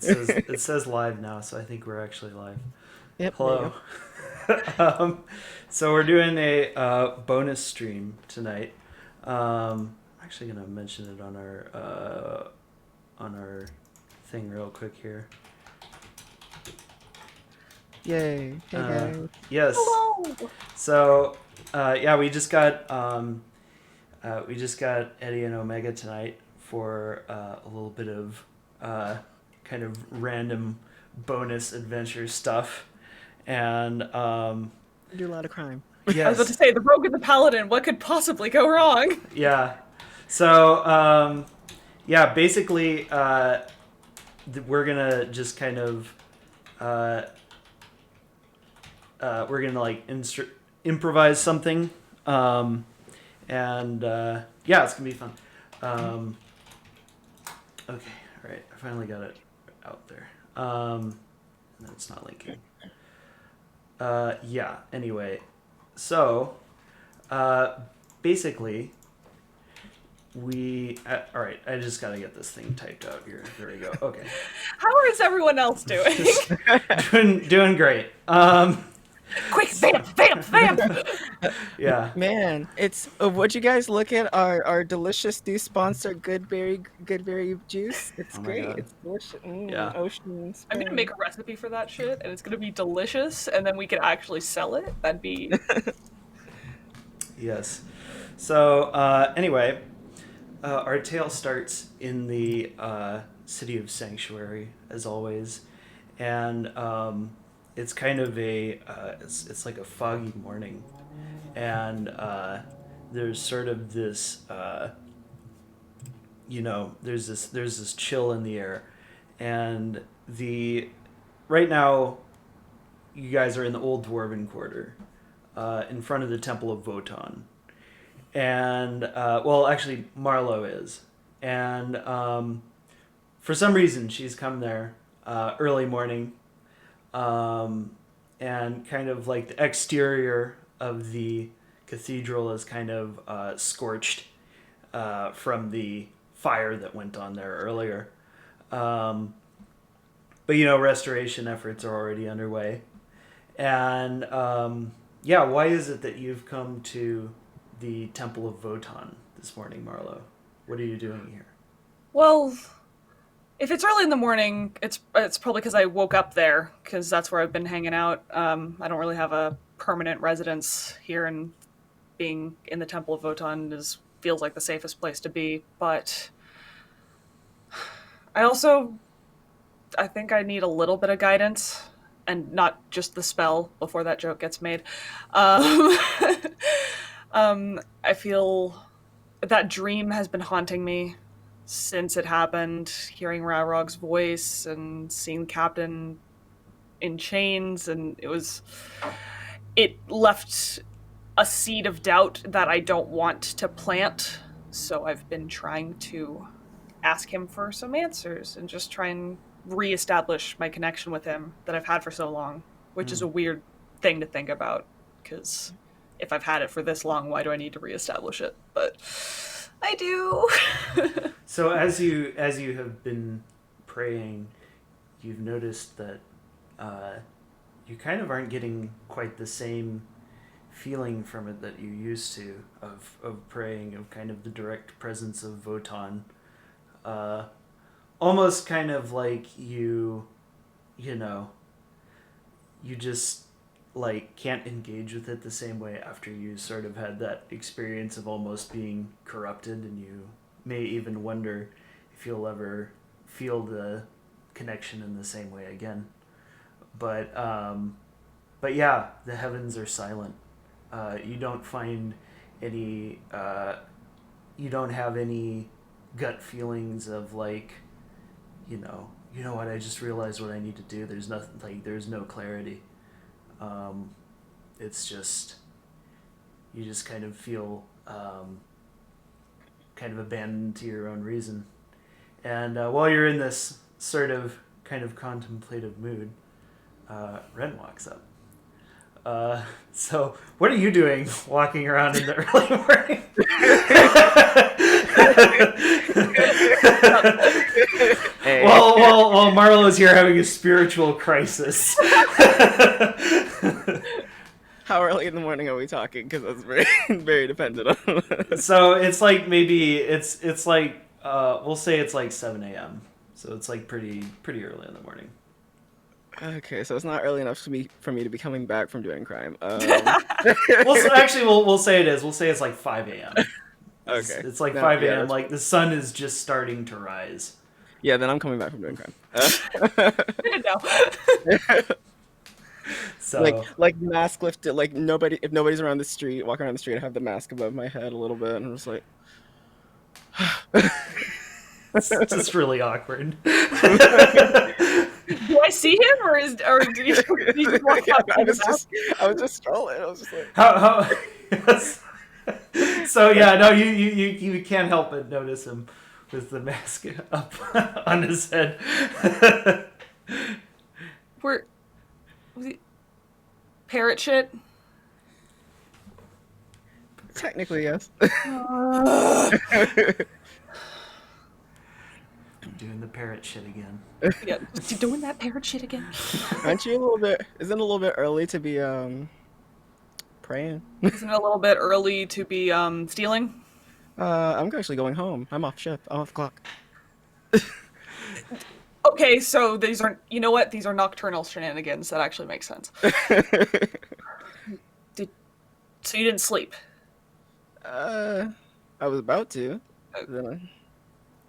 It says live now, so I think we're actually live. Yep, there you Hello. So we're doing a bonus stream tonight. I'm actually gonna mention it on our thing real quick here. go. Yay. Hey Uh, guys. yes. Hello. So yeah, we just got Eddie and Omega tonight for a little bit of kind of random bonus adventure stuff, and We do a lot of crime. I was about to yes, say, the rogue and the paladin, what could possibly go wrong? yeah. So yeah, basically we're gonna just kind of uh, we're gonna like improvise something, and yeah, it's gonna be fun. Um, okay, all right, I finally got it out there. No, it's not linking. Yeah. Anyway, so uh, basically all right. I just gotta get this thing typed out here. There we go. Okay. How is everyone else doing? Just doing great. Quick, vamp, vamp, vamp! Yeah. Man, it's would you guys look at our delicious new sponsor, Goodberry juice? It's Oh my great. god. It's delicious. Yeah. Ocean I'm gonna spray. make a recipe for that shit, and it's gonna be delicious, and then we can actually sell it. That'd be... Yes. So anyway, our tale starts in the city of Sanctuary, as always, and it's kind of it's like a foggy morning, and there's sort of this there's this chill in the air, and the right now you guys are in the old dwarven quarter, in front of the temple of Votan, and well, actually Marlowe is, and for some reason she's come there early morning, and kind of like the exterior of the cathedral is kind of scorched from the fire that went on there earlier. Um, but restoration efforts are already underway, and yeah, why is it that you've come to the Temple of Votan this morning, Marlowe? What are you doing here? Well, if it's early in the morning, it's probably because I woke up there, because that's where I've been hanging out. I don't really have a permanent residence here, and being in the Temple of Votan feels like the safest place to be. But I also I think I need a little bit of guidance, and not just the spell before that joke gets made. Um, I feel that dream has been haunting me since it happened. Hearing Rarog's voice and seeing the captain in chains, and it left a seed of doubt that I don't want to plant. So I've been trying to ask him for some answers and just try and reestablish my connection with him that I've had for so long, which is Hmm. a weird thing to think about, because if I've had it for this long, why do I need to reestablish it? But I do. So as you have been praying, you've noticed that uh, you kind of aren't getting quite the same feeling from it that you used to, of praying, of kind of the direct presence of Votan. Uh, Almost kind of like you know, you just like can't engage with it the same way after you sort of had that experience of almost being corrupted, and you may even wonder if you'll ever feel the connection in the same way again. But yeah, the heavens are silent. You don't find any. You don't have any gut feelings of like, you know what? I just realized what I need to do. There's nothing like. There's no clarity. Um, it's just you just kind of feel kind of abandoned to your own reason. And while you're in this sort of kind of contemplative mood, Ren walks up. So what are you doing walking around in the early morning? Hey. While Marlowe is here having a spiritual crisis. How early in the morning are we talking? Because that's very, very dependent on. So it's like maybe it's like we'll say it's like 7 a.m. So it's like pretty early in the morning. Okay, so it's not early enough for me to be coming back from doing crime. We'll say it is. We'll say it's like 5 a.m. Okay. It's like No, 5 yeah, a.m. that's- Like the sun is just starting to rise. Yeah, then I'm coming back from doing crime. No. So like mask lifted, like nobody. If nobody's around the street, walking around the street, I have the mask above my head a little bit, and I'm just like. it's just really awkward. Do I see him, or do you just walk up I to was the just strolling. I was just like. How So yeah, no, you can't help but notice him with the mask up on his head. We're parrot shit. Technically, yes. I'm doing the parrot shit again. Yeah, just doing that parrot shit again. Aren't you a little bit? Isn't it a little bit early to be praying? Isn't it a little bit early to be stealing? I'm actually going home. I'm off shift. I'm off the clock. Okay, so these aren't. You know what? These are nocturnal shenanigans. That actually makes sense. So you didn't sleep? I was about to. Then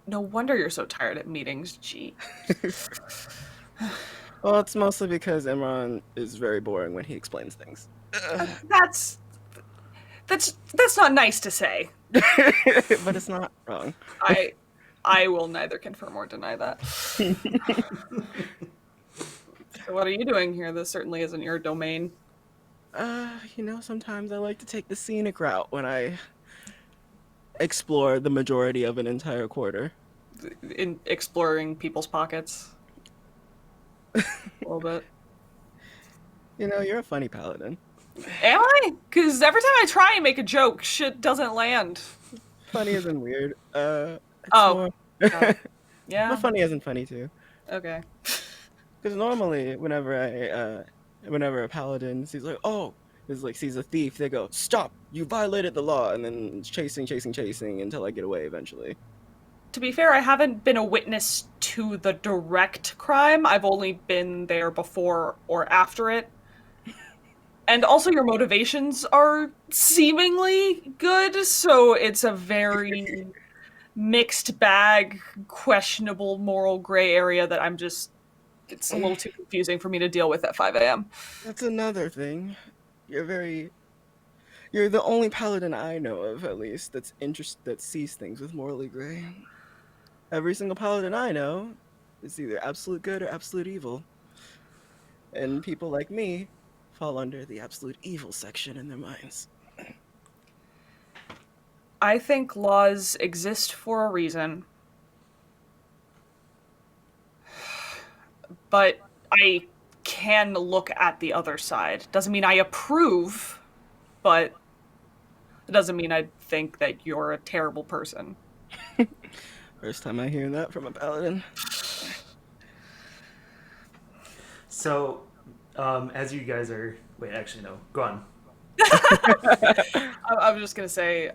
No wonder you're so tired at meetings. Gee. well, it's mostly because Imran is very boring when he explains things. That's not nice to say. But it's not wrong. I will neither confirm or deny that. So what are you doing here? This certainly isn't your domain. Sometimes I like to take the scenic route when I explore the majority of an entire quarter. In exploring people's pockets. A little bit. You're a funny paladin. Am I? Because every time I try and make a joke, shit doesn't land. Funny isn't weird. Oh. More... Yeah. But funny isn't funny too. Okay. Because normally, whenever a paladin sees sees a thief, they go, "Stop! You violated the law!" And then chasing until I get away eventually. To be fair, I haven't been a witness to the direct crime. I've only been there before or after it. And also your motivations are seemingly good, so it's a very mixed bag, questionable moral gray area that it's a little too confusing for me to deal with at 5 a.m. That's another thing. You're the only paladin I know of, at least, that sees things with morally gray. Every single paladin I know is either absolute good or absolute evil. And people like me fall under the absolute evil section in their minds. I think laws exist for a reason. But I can look at the other side. Doesn't mean I approve, but it doesn't mean I think that you're a terrible person. First time I hear that from a paladin. So, as you guys are... Wait, actually, no. Go on. I was just going to say,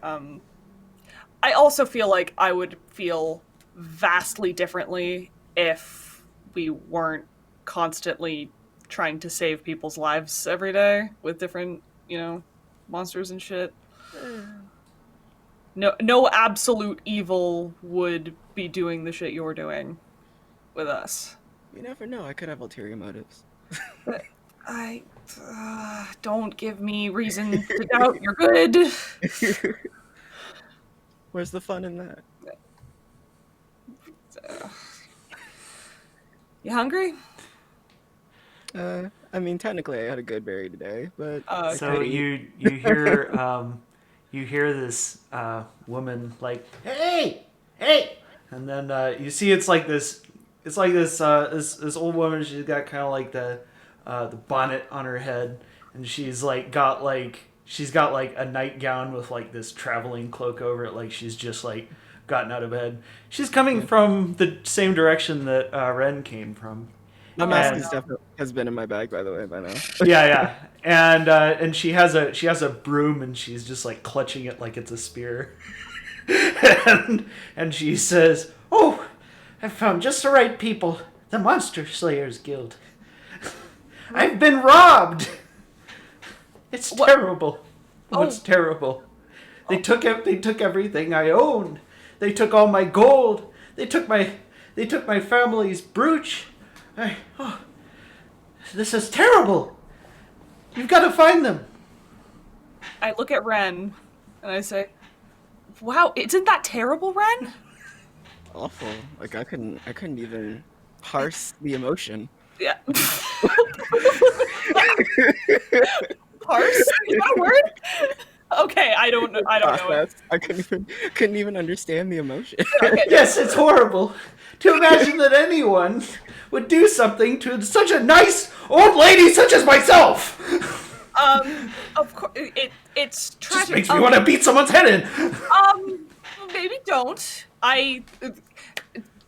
I also feel like I would feel vastly differently if we weren't constantly trying to save people's lives every day with different, monsters and shit. No absolute evil would be doing the shit you're doing with us. You never know. I could have ulterior motives. Don't give me reason to doubt you're good. Where's the fun in that? You hungry? I mean, technically, I had a good berry today, but Okay. So you hear this woman like, hey, and then you see it's like this old woman. She's got kind of like the bonnet on her head, and she's got like a nightgown with like this traveling cloak over it, like she's just like gotten out of bed. She's coming from the same direction that Ren came from. My mask And- is definitely has been in my bag, by the way, by now. yeah, and she has a broom, and she's just like clutching it like it's a spear. and she says, "Oh, I found just the right people, the Monster Slayers Guild. I've been robbed. It's terrible. Oh, it's terrible. They took everything I owned. They took all my gold. They took my family's brooch. This is terrible. You've got to find them." I look at Ren and I say, "Wow, isn't that terrible, Ren?" Awful. Like I couldn't even parse the emotion. Yeah. Parse? Is that a word? Okay, I don't know. I couldn't even understand the emotion. Okay. Yes, it's horrible to imagine that anyone would do something to such a nice old lady such as myself. Of course, it's tragic. Just makes me want to beat someone's head in. Maybe don't.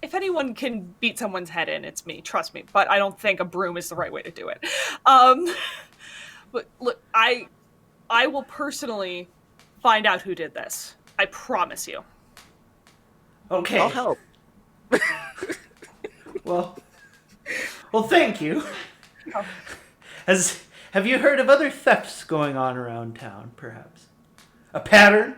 If anyone can beat someone's head in, it's me. Trust me. But I don't think a broom is the right way to do it. But look, I will personally find out who did this. I promise you. Okay. I'll help. Well, thank you. Have you heard of other thefts going on around town, perhaps? A pattern?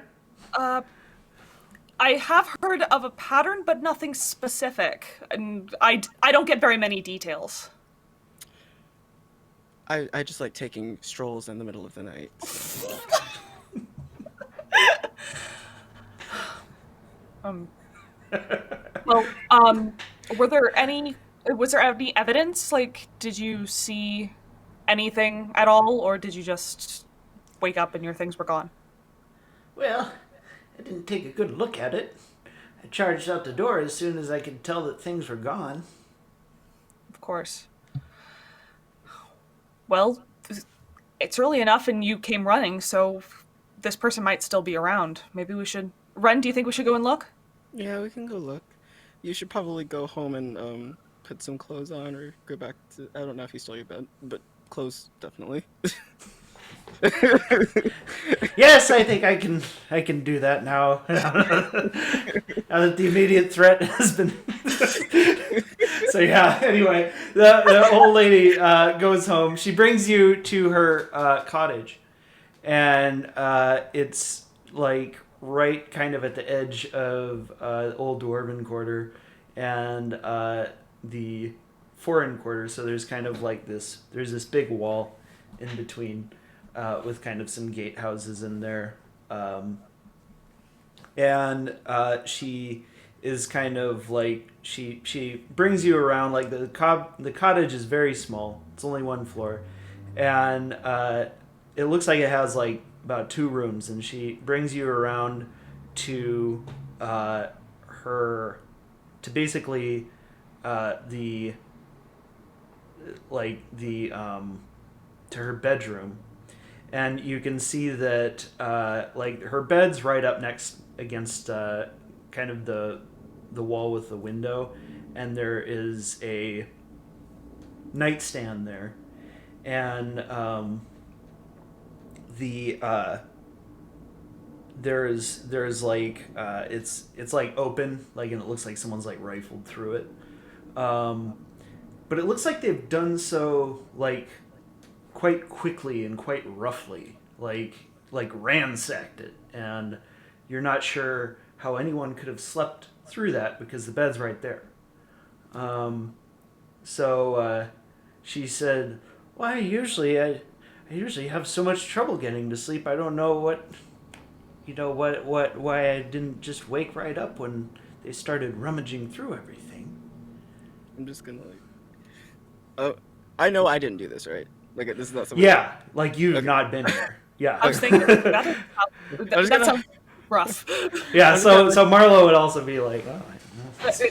I have heard of a pattern, but nothing specific. And I don't get very many details. I just like taking strolls in the middle of the night. So. Was there any evidence? Like, did you see anything at all, or did you just wake up and your things were gone? Well, I didn't take a good look at it. I charged out the door as soon as I could tell that things were gone. Of course. Well, it's early enough and you came running, so this person might still be around. Maybe we should... Ren, do you think we should go and look? Yeah, we can go look. You should probably go home and put some clothes on or go back to... I don't know if you stole your bed, but clothes, definitely. Yes, I think I can do that now. Now that the immediate threat has been... So yeah, anyway, the old lady goes home. She brings you to her cottage, and it's like right kind of at the edge of old dwarven quarter and the foreign quarter. So there's kind of like this big wall in between with kind of some gatehouses in there, and she is kind of like she brings you around. Like the cottage is very small. It's only one floor, and it looks like it has like about 2 rooms. And she brings you around to basically to her bedroom, and you can see that like her bed's right up next against kind of the wall with the window, and there is a nightstand there, and there's like it's like open, like, and it looks like someone's like rifled through it, but it looks like they've done so like quite quickly and quite roughly, like ransacked it, and you're not sure how anyone could have slept through that because the bed's right there. So she said, "Well, I usually have so much trouble getting to sleep. I don't know why I didn't just wake right up when they started rummaging through everything." I'm just gonna like... Oh, I know I didn't do this, right? Like, this is not something... Yeah, like you've not been here. Yeah. I was thinking that sounds rough. Yeah, so Marlowe would also be like, "Oh,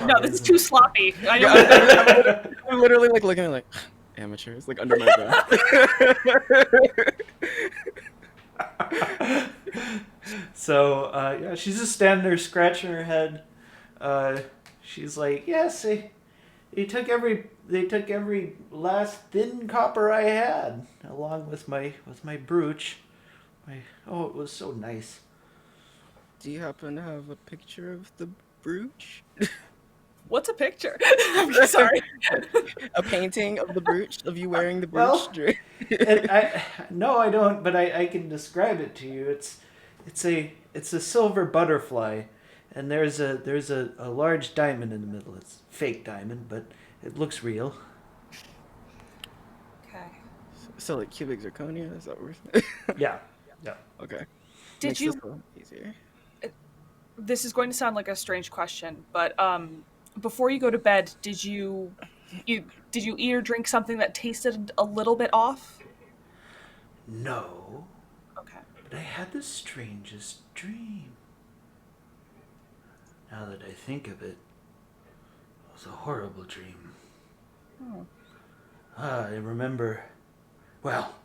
No, this is too sloppy. I know. I'm literally like looking at like, Amateurs, like under my breath. So yeah, she's just standing there scratching her head. She's like, yes, they took every last thin copper I had, along with my brooch. It was so nice. Do you happen to have a picture of the brooch? What's a picture? I'm sorry. A painting of the brooch, of you wearing the brooch? Well, no, I don't, but I can describe it to you. It's a silver butterfly, and there's a large diamond in the middle. It's fake diamond, but it looks real. Okay. So like cubic zirconia, is that what we're saying? Yeah. Yeah. Okay. Did Makes you? this a little easier. This is going to sound like a strange question, but before you go to bed, did you eat or drink something that tasted a little bit off? No, Okay. but I had the strangest dream. Now that I think of it, it was a horrible dream. I remember, well,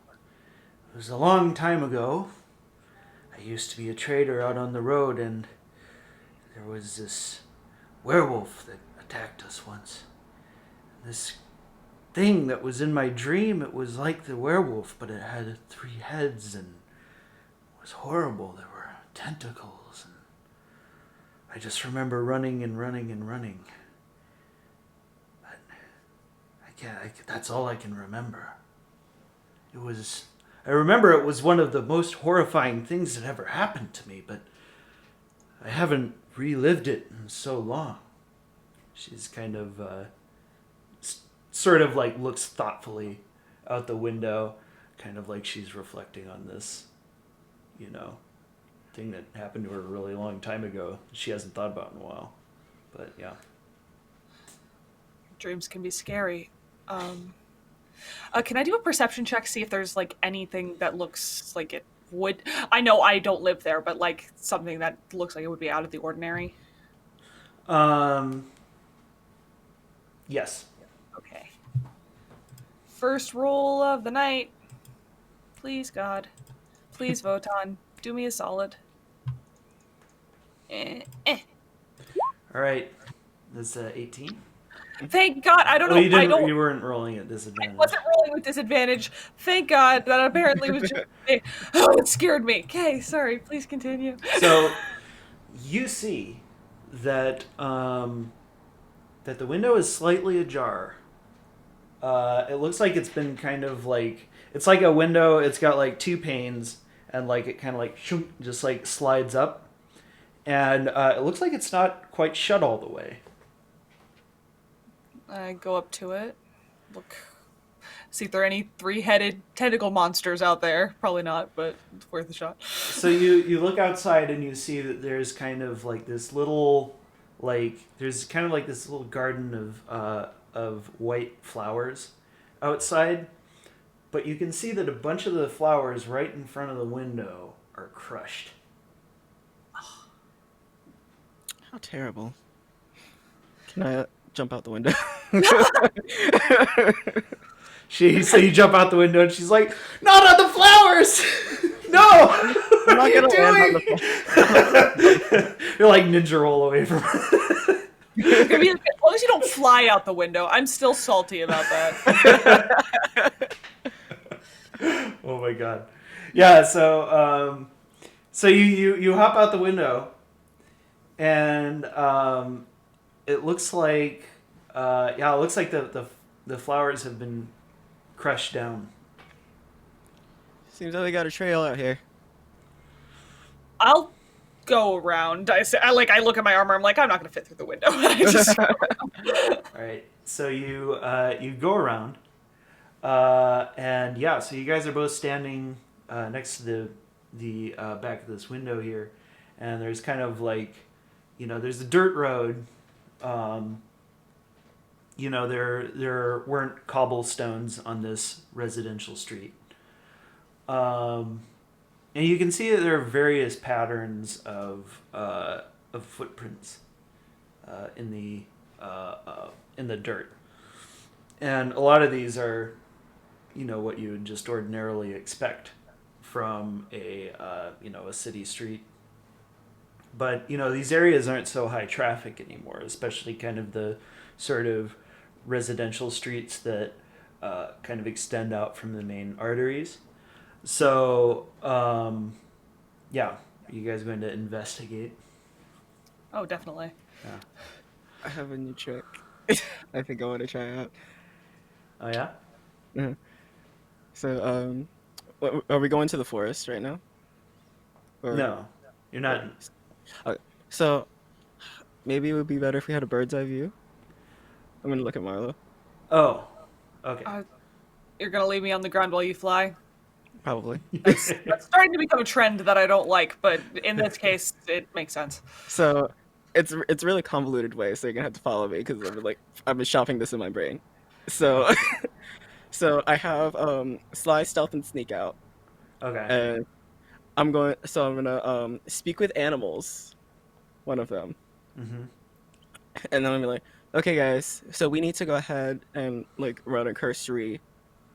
it was a long time ago. I used to be a trader out on the road, and there was this werewolf that attacked us once. This thing that was in my dream, it was like the werewolf, but it had 3 heads and it was horrible. There were tentacles, and I just remember running and running and running. But that's all I can remember. I remember it was one of the most horrifying things that ever happened to me, but I haven't relived it in so long. She's kind of, sort of like looks thoughtfully out the window, kind of like she's reflecting on this, thing that happened to her a really long time ago. She hasn't thought about in a while. But yeah. Dreams can be scary. Can I do a perception check, see if there's like anything that looks like it would? I know I don't live there, but like something that looks like it would be out of the ordinary. Yes. Okay. First roll of the night. Please, God. Please, Votan. Do me a solid. All right. That's 18. Thank God. I don't know. You didn't. You weren't rolling at disadvantage. I wasn't rolling with disadvantage. Thank God. That apparently was just. Oh, it scared me. Okay, sorry. Please continue. So, you see that that the window is slightly ajar. It looks like it's been kind of like it's like a window. It's got like 2 panes, and like it kind of like just like slides up, and it looks like it's not quite shut all the way. I go up to it. Look. See if there are any 3-headed tentacle monsters out there. Probably not, but it's worth a shot. So you look outside and you see that there's kind of like this little there's kind of like this little garden of white flowers outside, but you can see that a bunch of the flowers right in front of the window are crushed. How terrible. Can I jump out the window? So you jump out the window and she's like, "Not on the flowers! No! I'm not gonna land on the flowers." You're like ninja roll away from her. As long as you don't fly out the window, I'm still salty about that. Oh my god. Yeah, so you hop out the window, and it looks like the flowers have been crushed down. Seems like we got a trail out here. I'll go around. I look at my armor. I'm like, I'm not gonna fit through the window. All right. So you go around, and yeah. So you guys are both standing next to the back of this window here, and there's kind of like, there's a dirt road. There weren't cobblestones on this residential street. And you can see that there are various patterns of footprints in the dirt. And a lot of these are, what you would just ordinarily expect from a city street. But these areas aren't so high traffic anymore, especially kind of the sort of residential streets that kind of extend out from the main arteries. So yeah, are you guys going to investigate? Oh, definitely. Yeah. I have a new trick. I think I want to try out. Oh yeah. Mhm. So, are we going to the forest right now? Or No, you're not. okay. So maybe it would be better if we had a bird's eye view. I'm gonna look at Marlo. Oh, okay. You're gonna leave me on the ground while you fly? Probably. That's starting to become a trend that I don't like, but in this case, it makes sense. So it's really convoluted way. So you're gonna have to follow me because I've been shopping this in my brain. So so I have sly, stealth, and sneak out, Okay. and I'm gonna speak with animals, one of them, Mm-hmm. and then I'm gonna be like, okay, guys, so we need to go ahead and like run a cursory,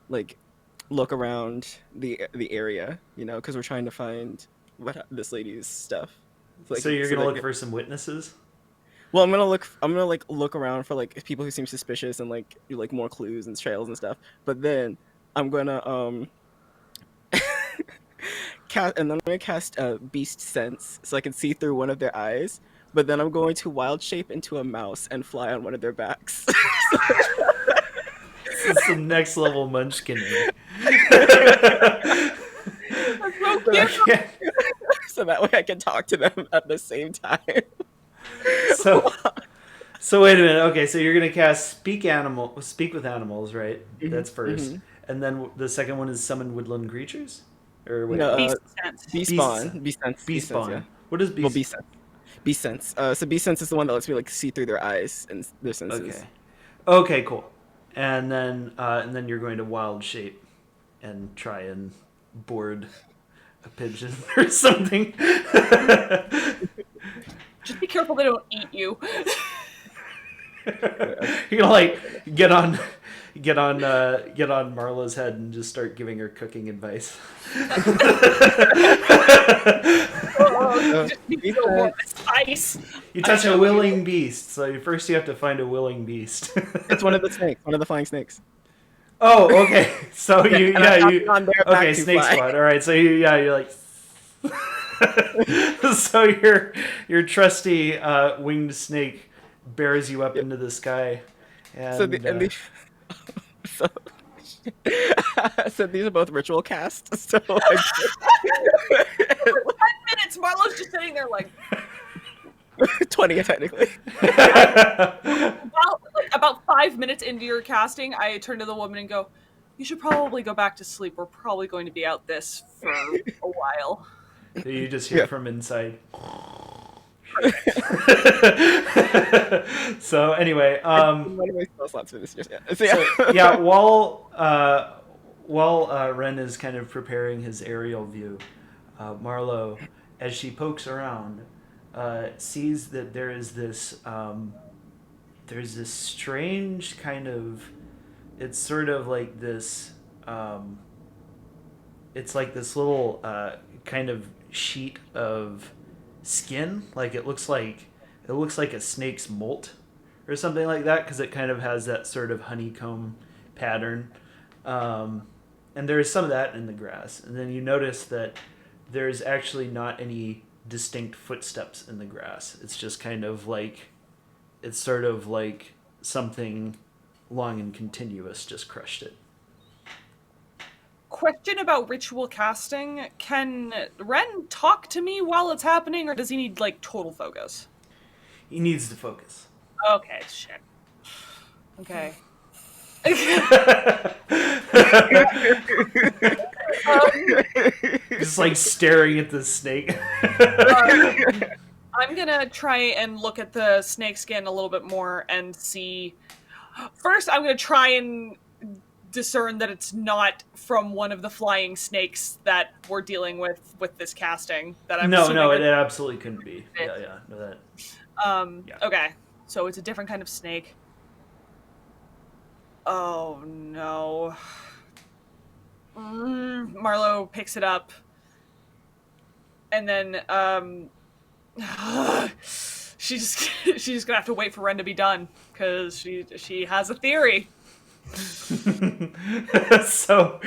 like look around the area, because we're trying to find this lady's stuff. So you're so gonna that look for some witnesses? Well, I'm gonna like look around for like people who seem suspicious and like do like more clues and trails and stuff. But then I'm gonna cast beast sense so I can see through one of their eyes. But then I'm going to wild shape into a mouse and fly on one of their backs. This is some next level munchkining. That's so cute. So that way I can talk to them at the same time. So wait a minute. Okay, so you're gonna cast speak with animals, right? That's 1st, and then the second one is summon woodland creatures, or wait, No, Beast sense. Bee spawn. Bee sense. Beast spawn. Yeah. What is Well, beast? bee sense. Bee sense. So bee sense is the one that lets me like see through their eyes and their senses. Okay. Okay, cool. And then you're going to wild shape and try and board a pigeon or something. Just be careful they don't eat you. You're gonna like get on Marla's head and just start giving her cooking advice. Just be so warm. It's ice. You touch a willing beast, so first you have to find a willing beast. It's one of the snakes, one of the flying snakes. Oh, okay. So you on their back okay, to snake fly. spot. All right, so you're like. So your trusty winged snake bears you up into the sky, and So, so these are both ritual casts. So 10 minutes, Marlo's just sitting there like 20 technically. about 5 minutes into your casting, I turn to the woman and go, "You should probably go back to sleep. We're probably going to be out this for a while." you just hear from inside. So anyway, yeah, while Ren is kind of preparing his aerial view, Marlowe, as she pokes around, sees that there's this strange kind of, it's sort of like this, it's like this little kind of sheet of skin, like it looks like a snake's molt or something like that, because it kind of has that sort of honeycomb pattern, and there's some of that in the grass. And then you notice that there's actually not any distinct footsteps in the grass. It's just kind of like, it's sort of like something long and continuous just crushed it. Question about ritual casting. Can Ren talk to me while it's happening, or does he need, like, total focus? He needs to focus. Okay, shit. Okay. Just like staring at the snake. I'm gonna try and look at the snake skin a little bit more and see. First, I'm gonna try and discern that it's not from one of the flying snakes that we're dealing with this casting. That I'm no, it absolutely couldn't be. Yeah, no, that. Okay, so it's a different kind of snake. Oh no. Marlowe picks it up, and then she's just gonna have to wait for Ren to be done because she has a theory. So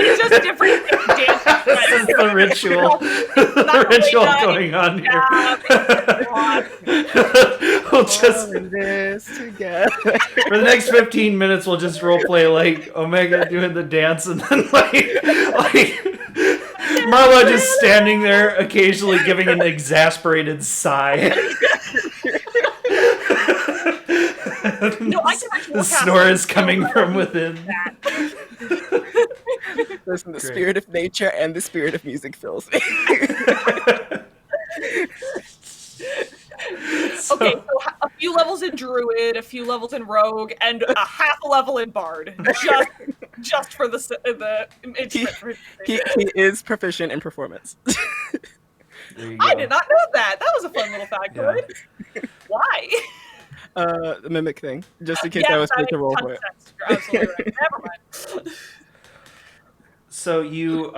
It's just different dance. this is the ritual, the ritual going on here. We'll just All in this together. for the next 15 minutes, we'll just roleplay like Omega doing the dance, and then like Marlo just standing there, occasionally giving an exasperated sigh. No, I can actually The snore is coming from within. Listen, the Great. spirit of nature and the spirit of music fills me. Okay, so a few levels in Druid, a few levels in Rogue, and a half a level in Bard, just for the instrument. he is proficient in performance. There you I go. did not know that. That was a fun little factoid. Why? The mimic thing, just in case Yes, I was that supposed to makes roll tons for of it. sense. You're absolutely right. Never mind. So you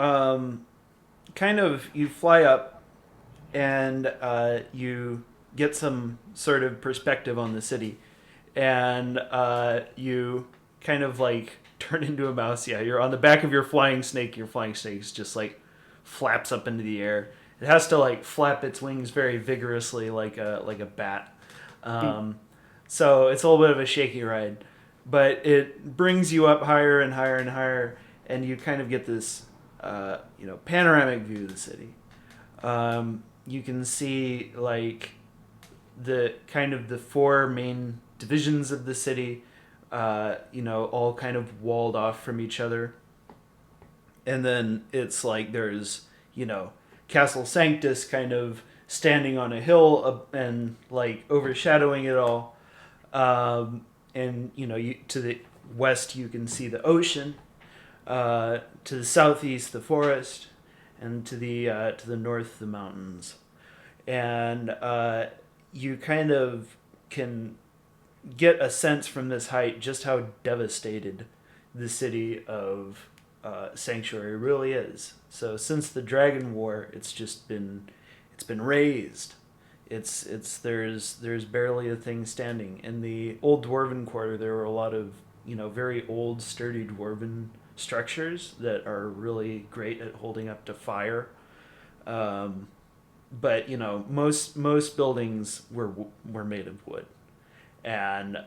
you fly up, and you get some sort of perspective on the city, and you kind of like turn into a mouse. Yeah, you're on the back of your flying snake. Your flying snake just like flaps up into the air. It has to like flap its wings very vigorously, like a bat. So it's a little bit of a shaky ride, but it brings you up higher and higher and higher, and you kind of get this panoramic view of the city. You can see like the kind of the four main divisions of the city, all kind of walled off from each other. And then it's like there's, Castle Sanctus kind of standing on a hill and like overshadowing it all. And to the west you can see the ocean. To the southeast the forest, and to the north the mountains. And you kind of can get a sense from this height just how devastated the city of Sanctuary really is. So since the Dragon War, it's been razed. There's barely a thing standing. In the old Dwarven Quarter, there were a lot of very old, sturdy Dwarven structures that are really great at holding up to fire. But most buildings were made of wood, and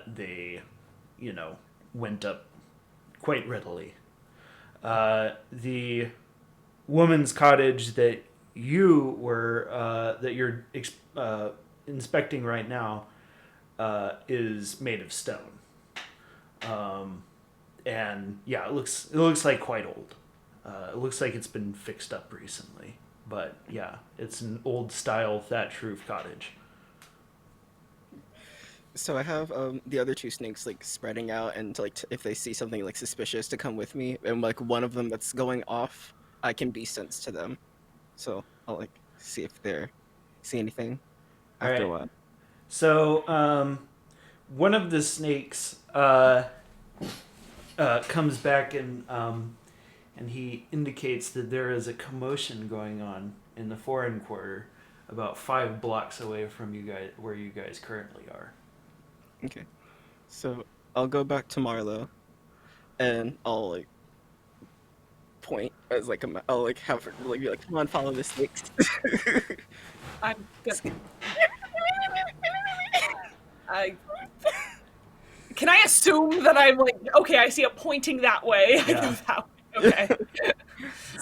they went up quite readily. The woman's cottage that you're inspecting right now is made of stone. And yeah, it looks like quite old. It looks like it's been fixed up recently, but yeah, it's an old style thatch roof cottage. So I have the other two snakes like spreading out, and like if they see something like suspicious, to come with me, and like one of them that's going off, I can be sense to them. So I'll like see if they're see anything All after a right. while. So one of the snakes comes back and he indicates that there is a commotion going on in the foreign quarter, about 5 blocks away from you guys, where you guys currently are. Okay. So I'll go back to Marlowe, and I'll like point as like I'll like have her like be like, come on, follow the snakes. I'm just. Can I assume that I'm like, okay, I see it pointing that way. I Yeah. go that way. Okay.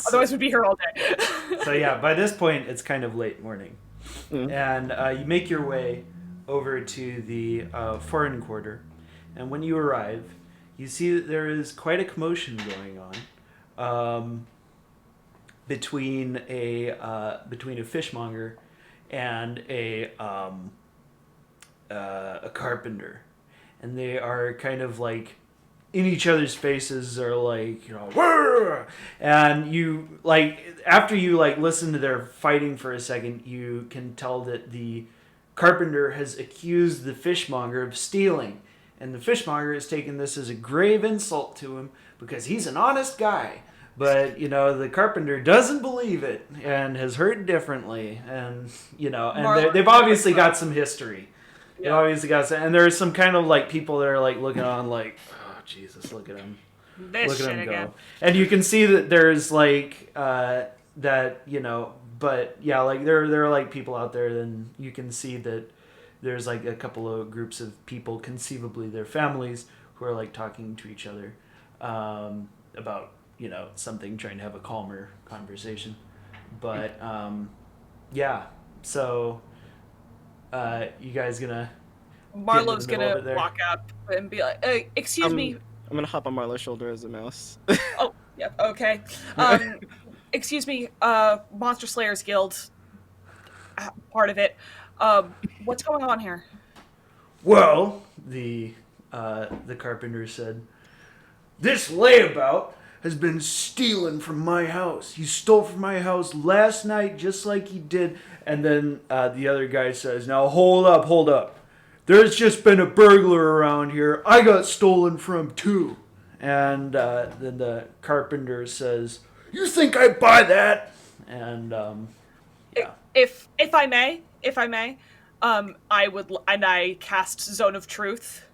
Otherwise, we'd be here all day. So yeah, by this point, it's kind of late morning. Mm. And you make your way over to the foreign quarter. And when you arrive, you see that there is quite a commotion going on between a fishmonger and a carpenter. And they are kind of like in each other's faces, are like, "Whirr!" And you like, after you like listen to their fighting for a second, you can tell that the carpenter has accused the fishmonger of stealing, And the fishmonger is taking this as a grave insult to him because he's an honest guy. But, the carpenter doesn't believe it and has heard differently. And, and they've obviously got some history. Yeah. They've obviously got some, and there's some kind of, people that are, looking on oh, Jesus, look at him. This shit again. And you can see that there's, that, but, yeah, there are, people out there, then you can see that there's, a couple of groups of people, conceivably their families, who are, talking to each other about, something, trying to have a calmer conversation. But, yeah, so, you guys gonna... Marlowe's gonna walk up and be like, hey, excuse me. I'm gonna hop on Marlowe's shoulder as a mouse. Oh, yeah, okay. Excuse me, Monster Slayers Guild, part of it. What's going on here? Well, the carpenter said, this layabout has been stealing from my house. He stole from my house last night just like he did. And then the other guy says, now hold up. There's just been a burglar around here. I got stolen from too. And then the carpenter says, you think I'd buy that? And yeah. If I may, I cast Zone of Truth,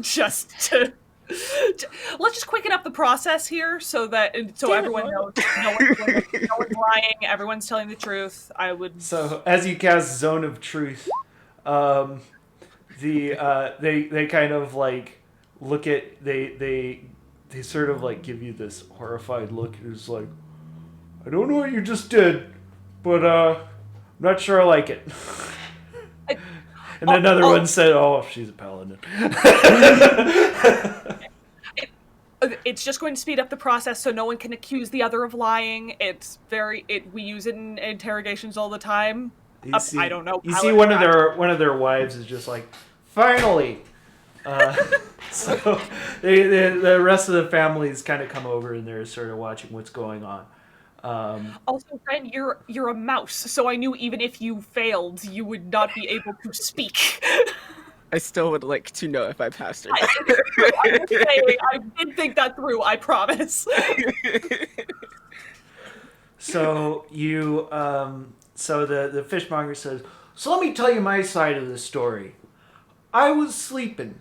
just to let's just quicken up the process here, so everyone knows no one's lying, everyone's telling the truth. So as you cast Zone of Truth, they kind of look at they sort of give you this horrified look. It's like, I don't know what you just did, but I'm not sure I like it. And then another one said, oh, she's a paladin. It's just going to speed up the process so no one can accuse the other of lying. We use it in interrogations all the time. I don't know. You see one of their wives is just like, finally. So the rest of the families kind of come over and they're sort of watching what's going on. Also, Ren, you're a mouse, so I knew even if you failed, you would not be able to speak. I still would like to know if I passed or not. I did think that through, I promise. So so the fishmonger says, so let me tell you my side of the story. I was sleeping.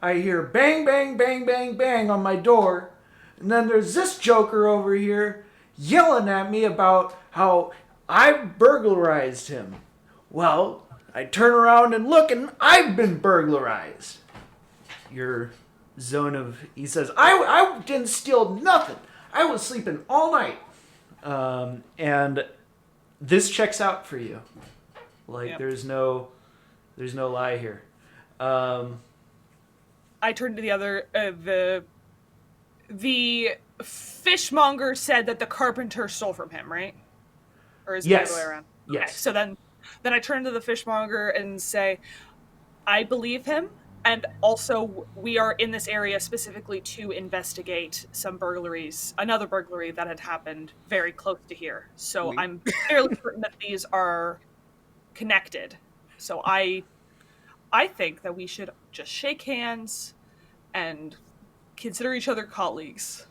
I hear bang, bang, bang, bang, bang on my door. And then there's this joker over here yelling at me about how I burglarized him. Well, I turn around and look, and I've been burglarized. Your zone of... He says, I didn't steal nothing. I was sleeping all night. And this checks out for you. Yep. There's no lie here. I turned to the other... The fishmonger said that the carpenter stole from him, right? Or is it the other way around? Yes. Okay, so then I turn to the fishmonger and say, I believe him, and also we are in this area specifically to investigate another burglary that had happened very close to here. So I'm fairly certain that these are connected. So I think that we should just shake hands and consider each other colleagues.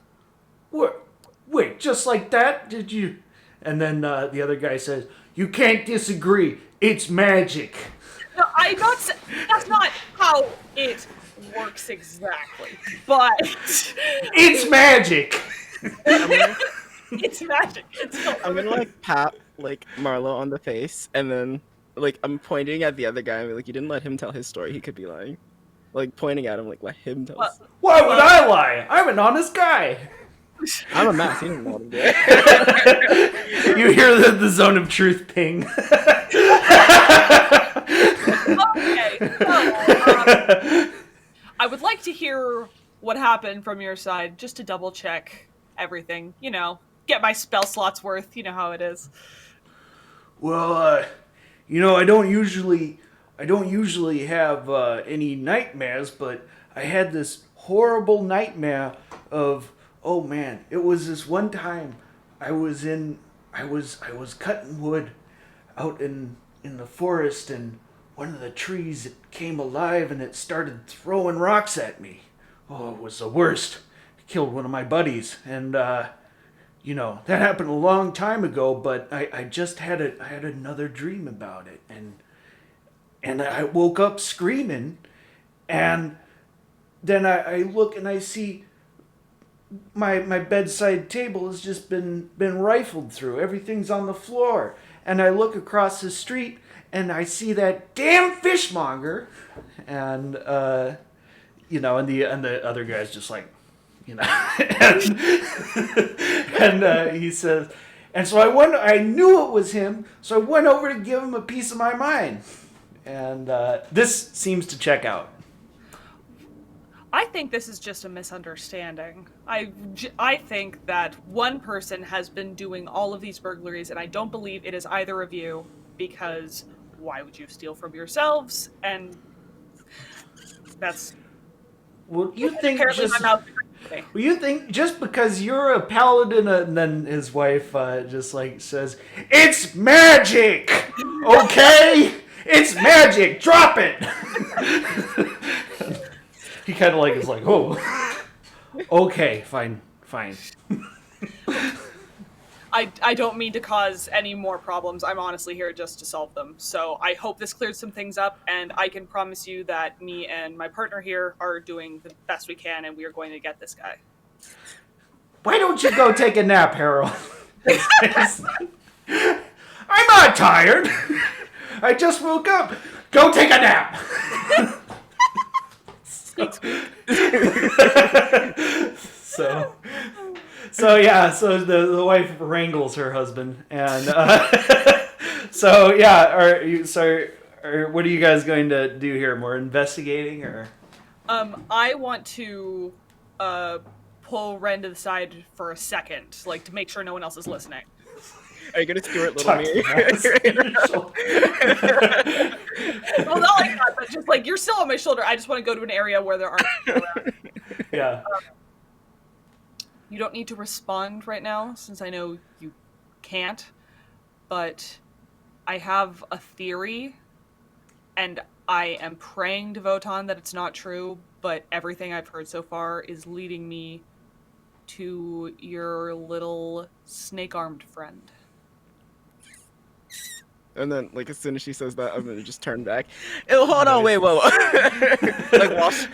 Wait, just like that? Did you... And then the other guy says, you can't disagree. It's magic. No, that's not how it works exactly. But... It's magic! It's magic. I'm gonna pat Marlowe on the face, and then I'm pointing at the other guy and be like, you didn't let him tell his story, he could be lying. Pointing at him, let him tell us. Why would I lie? I'm an honest guy. I'm a mouse. You didn't know what I'm doing. You hear the zone of truth ping. Okay. So, I would like to hear what happened from your side, just to double check everything. Get my spell slots worth. You know how it is. Well, I don't usually have any nightmares, but I had this horrible nightmare of, oh man, it was this one time I was cutting wood out in the forest, and one of the trees it came alive and it started throwing rocks at me. Oh, it was the worst. It killed one of my buddies, and you know, that happened a long time ago, but I just had another dream about it, and I woke up screaming, and then I look and I see my bedside table has just been rifled through. Everything's on the floor, and I look across the street and I see that damn fishmonger, and you know, and the other guy's just like, you know, and he says, and so I knew it was him, so I went over to give him a piece of my mind, and this seems to check out. I think this is just a misunderstanding. I think that one person has been doing all of these burglaries, and I don't believe it is either of you, because why would you steal from yourselves? And that's... Well, you think apparently just... my mouth... Well, you think just because you're a paladin, and then his wife just like says, "It's magic, okay? It's magic. Drop it." He kind of like is like, "Oh, okay, fine." I don't mean to cause any more problems. I'm honestly here just to solve them. So I hope this clears some things up, and I can promise you that me and my partner here are doing the best we can, and we are going to get this guy. Why don't you go take a nap, Harold? I'm not tired. I just woke up. Go take a nap. So yeah, so the wife wrangles her husband, and so yeah, what are you guys going to do here? More investigating, or? I want to pull Ren to the side for a second, like to make sure no one else is listening. Are you gonna Stuart Little me? Well, not like that, but just like you're still on my shoulder. I just want to go to an area where there aren't people around. Yeah. You don't need to respond right now, since I know you can't, but I have a theory, and I am praying to Votan that it's not true, but everything I've heard so far is leading me to your little snake-armed friend. And then, like, as soon as she says that, I'm gonna just turn back. Oh, hold on, wait, whoa. Like, wash.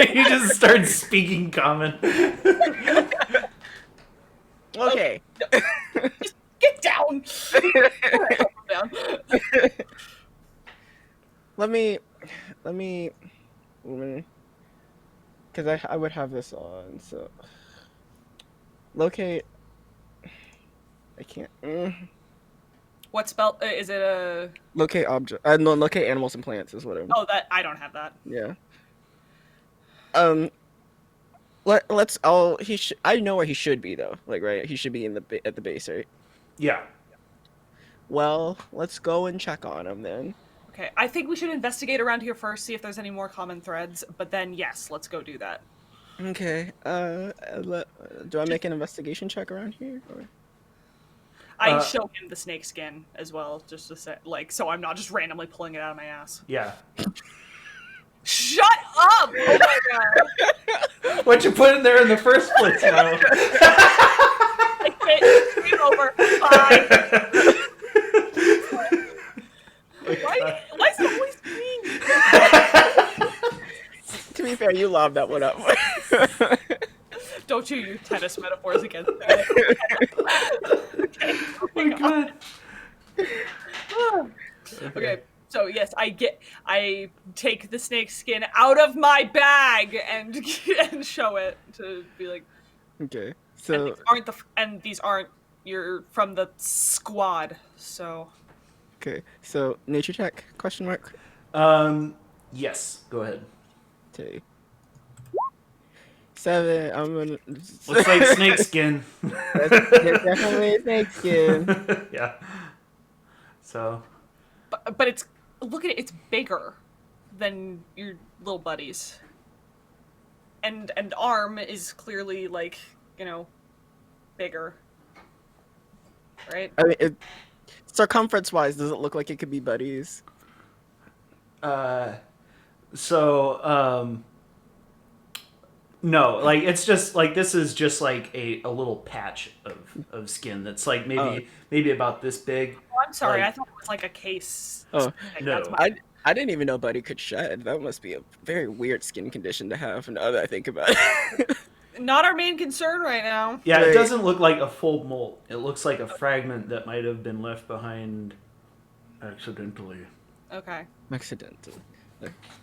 He just starts speaking common. Okay. Just get down! Let me, because I would have this on, so. Locate. I can't. What spell? Is it a... Locate object. No, locate animals and plants is what I'm. Oh, that... I don't have that. Yeah. Let's. I know where he should be though. Like, right? He should be at the base, right? Yeah. Well, let's go and check on him then. Okay, I think we should investigate around here first, see if there's any more common threads. But then, yes, let's go do that. Okay. Do I make an investigation check around here? Or? I show him the snake skin as well, just to say, like, so I'm not just randomly pulling it out of my ass. Yeah. Shut up! Oh my god. What'd you put in there in the first place, now? I quit. Game over. Bye. Why is it always me? To be fair, you lobbed that one up. Don't you use tennis metaphors against me. Okay. Oh my god. Okay, so yes, I take the snake skin out of my bag and show it to be like. Okay, so these aren't you're from the squad, so. Okay, so nature check ? Yes. Go ahead. Okay. 7. I'm gonna. Looks like snakeskin. That's definitely a snakeskin. Yeah. So. But it's look at it. It's bigger than your little buddies. And arm is clearly like bigger. Right. I mean, Circumference-wise, does it look like it could be buddies? Uh, so no, like it's just like this is just like a little patch of skin that's like Oh, maybe about this big. Oh, I'm sorry. I Like thought it was like a case. oh, That's no, my. I didn't even know Buddy could shed. That must be a very weird skin condition to have. Now that I think about it. Not our main concern right now. yeah, it Right. doesn't look like a full molt. It looks like a fragment that might have been left behind accidentally. Okay. Accidental.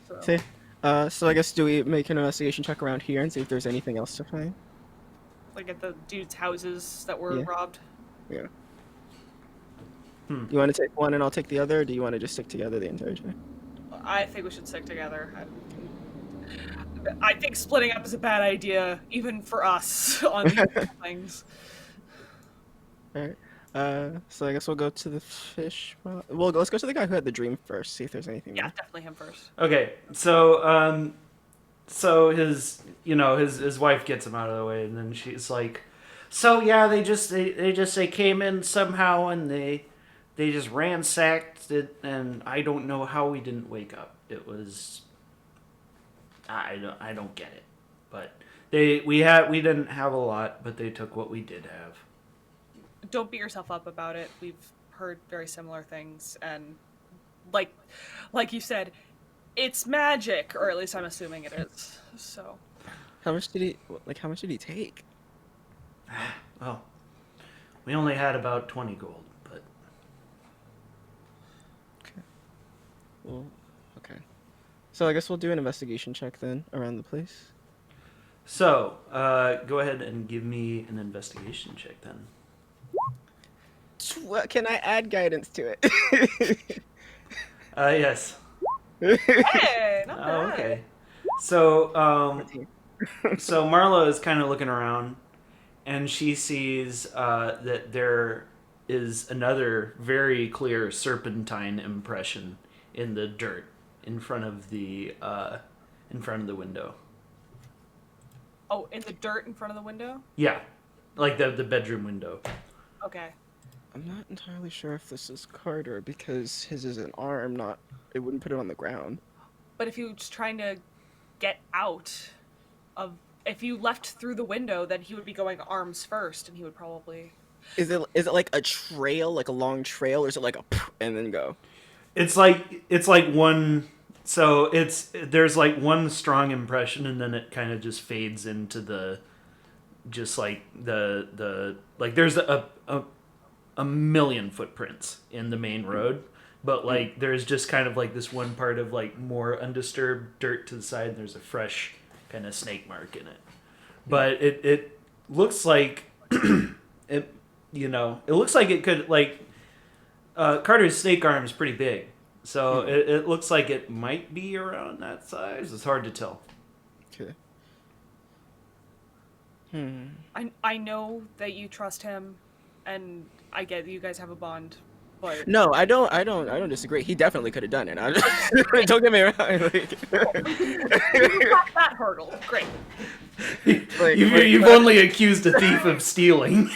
So. See, so I guess do we make an investigation check around here and see if there's anything else to find? Like at the dude's houses that were Yeah. robbed. Yeah. Hmm. You want to take one and I'll take the other, or do you want to just stick together the entire time? I think we should stick together. I think splitting up is a bad idea, even for us on these things. Alright. So I guess we'll go to the fish. Well, let's go to the guy who had the dream first. See if there's anything Yeah, there. definitely him first. Okay, so his wife gets him out of the way, and then she's like, so yeah, they came in somehow, and they just ransacked it, and I don't know how we didn't wake up. It was I don't get it, but we didn't have a lot, but they took what we did have. Don't beat yourself up about it. We've heard very similar things, and like you said, it's magic, or at least I'm assuming it is. So How much did he take? Well, we only had about 20 gold, but Well, okay. So I guess we'll do an investigation check then around the place. so go ahead and give me an investigation check then. Can I add guidance to it? Yes. hey, not Oh, bad. okay. So Marla is kind of looking around, and she sees that there is another very clear serpentine impression in the dirt in front of the window. Oh, in the dirt in front of the window. Yeah, like the bedroom window. Okay. I'm not entirely sure if this is Carter because his is an arm, not. It wouldn't put it on the ground. But if he was trying to get out of, if you left through the window, then he would be going arms first, and he would probably. Is it like a trail, like a long trail, or is it like a and then go? It's like one. So there's like one strong impression, and then it kind of just fades into the, just like the like there's a million footprints in the main road, but like there's just kind of like this one part of like more undisturbed dirt to the side, and there's a fresh kind of snake mark in it. But it looks like it looks like it could like Carter's snake arm is pretty big, so it looks like it might be around that size. It's hard to tell. Okay. I know that you trust him, and I get that you guys have a bond, but No, I don't disagree. He definitely could have done it. Don't get me wrong. Like, you got that hurdle. Great. You've only accused a thief of stealing.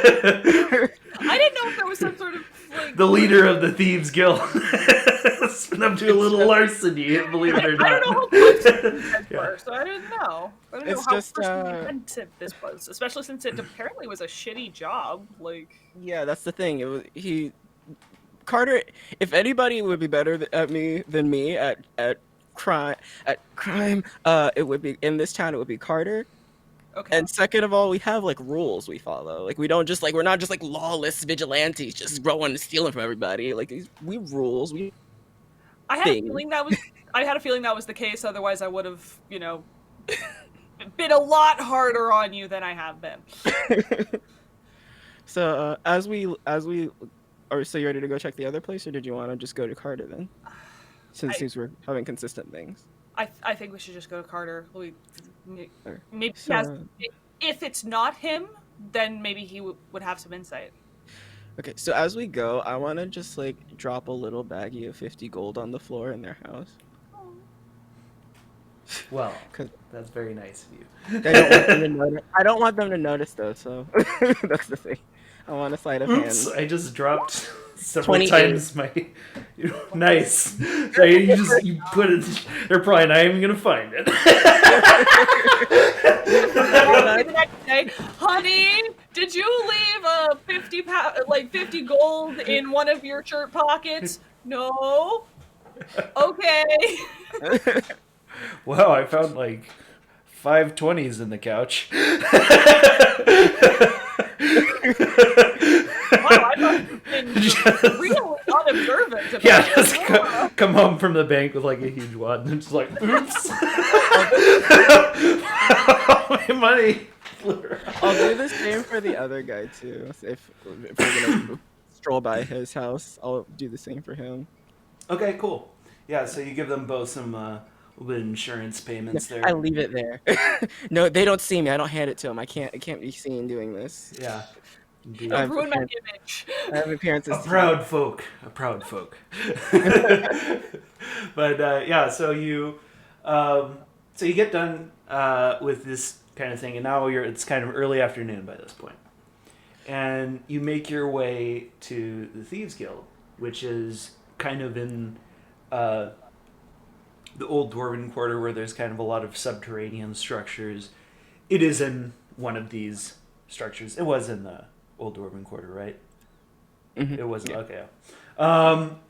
I didn't know if there was some sort of like. The leader of the thieves guild has been up to a little larceny, believe it or not. I don't know how close you guys were, so I didn't know. I didn't know It's how just, personally offensive this was, especially since it apparently was a shitty job. Like, yeah, that's the thing. Carter. If anybody would be better than me at crime, it would be in this town. It would be Carter. okay, And second of all, we have like rules we follow. Like we don't just like we're not just like lawless vigilantes just going and stealing from everybody. Like we rules. We I had a thing. feeling that was the case. Otherwise, I would have, been a lot harder on you than I have been. So so you ready to go check the other place, or did you want to just go to Carter then? Since we're having consistent things. I think we should just go to Carter. Or- Maybe so- if it's not him, then maybe he would have some insight. Okay, so as we go, I want to just like drop a little baggie of 50 gold on the floor in their house. Well, 'Cause- that's very nice of you. I don't want them to notice. I don't want them to notice though, so that's the thing. I want a sleight of Oops, hand. I just dropped several 28. times my. Nice. So you put it. They're probably not even gonna find it. The next day, honey, did you leave a 50 gold in one of your shirt pockets? No. Okay. Wow, I found like 5 20s in the couch. Wow, I've been really unobservant about Yeah, it. just come home from the bank with like a huge wad and just like, oops. My money. I'll do the same for the other guy too. If we're gonna stroll by his house, I'll do the same for him. Okay, cool. Yeah, so you give them both some little bit of insurance payments there. I leave it there. No, they don't see me. I don't hand it to them. I can't be seen doing this. Yeah. Indeed. Don't ruin my image. I have appearances. A proud folk. But yeah, so you get done with this kind of thing, and now it's kind of early afternoon by this point, and you make your way to the Thieves Guild, which is kind of in the old Dwarven Quarter, where there's kind of a lot of subterranean structures. It is in one of these structures. It was in the old Dwarven Quarter, right? Mm-hmm. It wasn't. Yeah. Okay.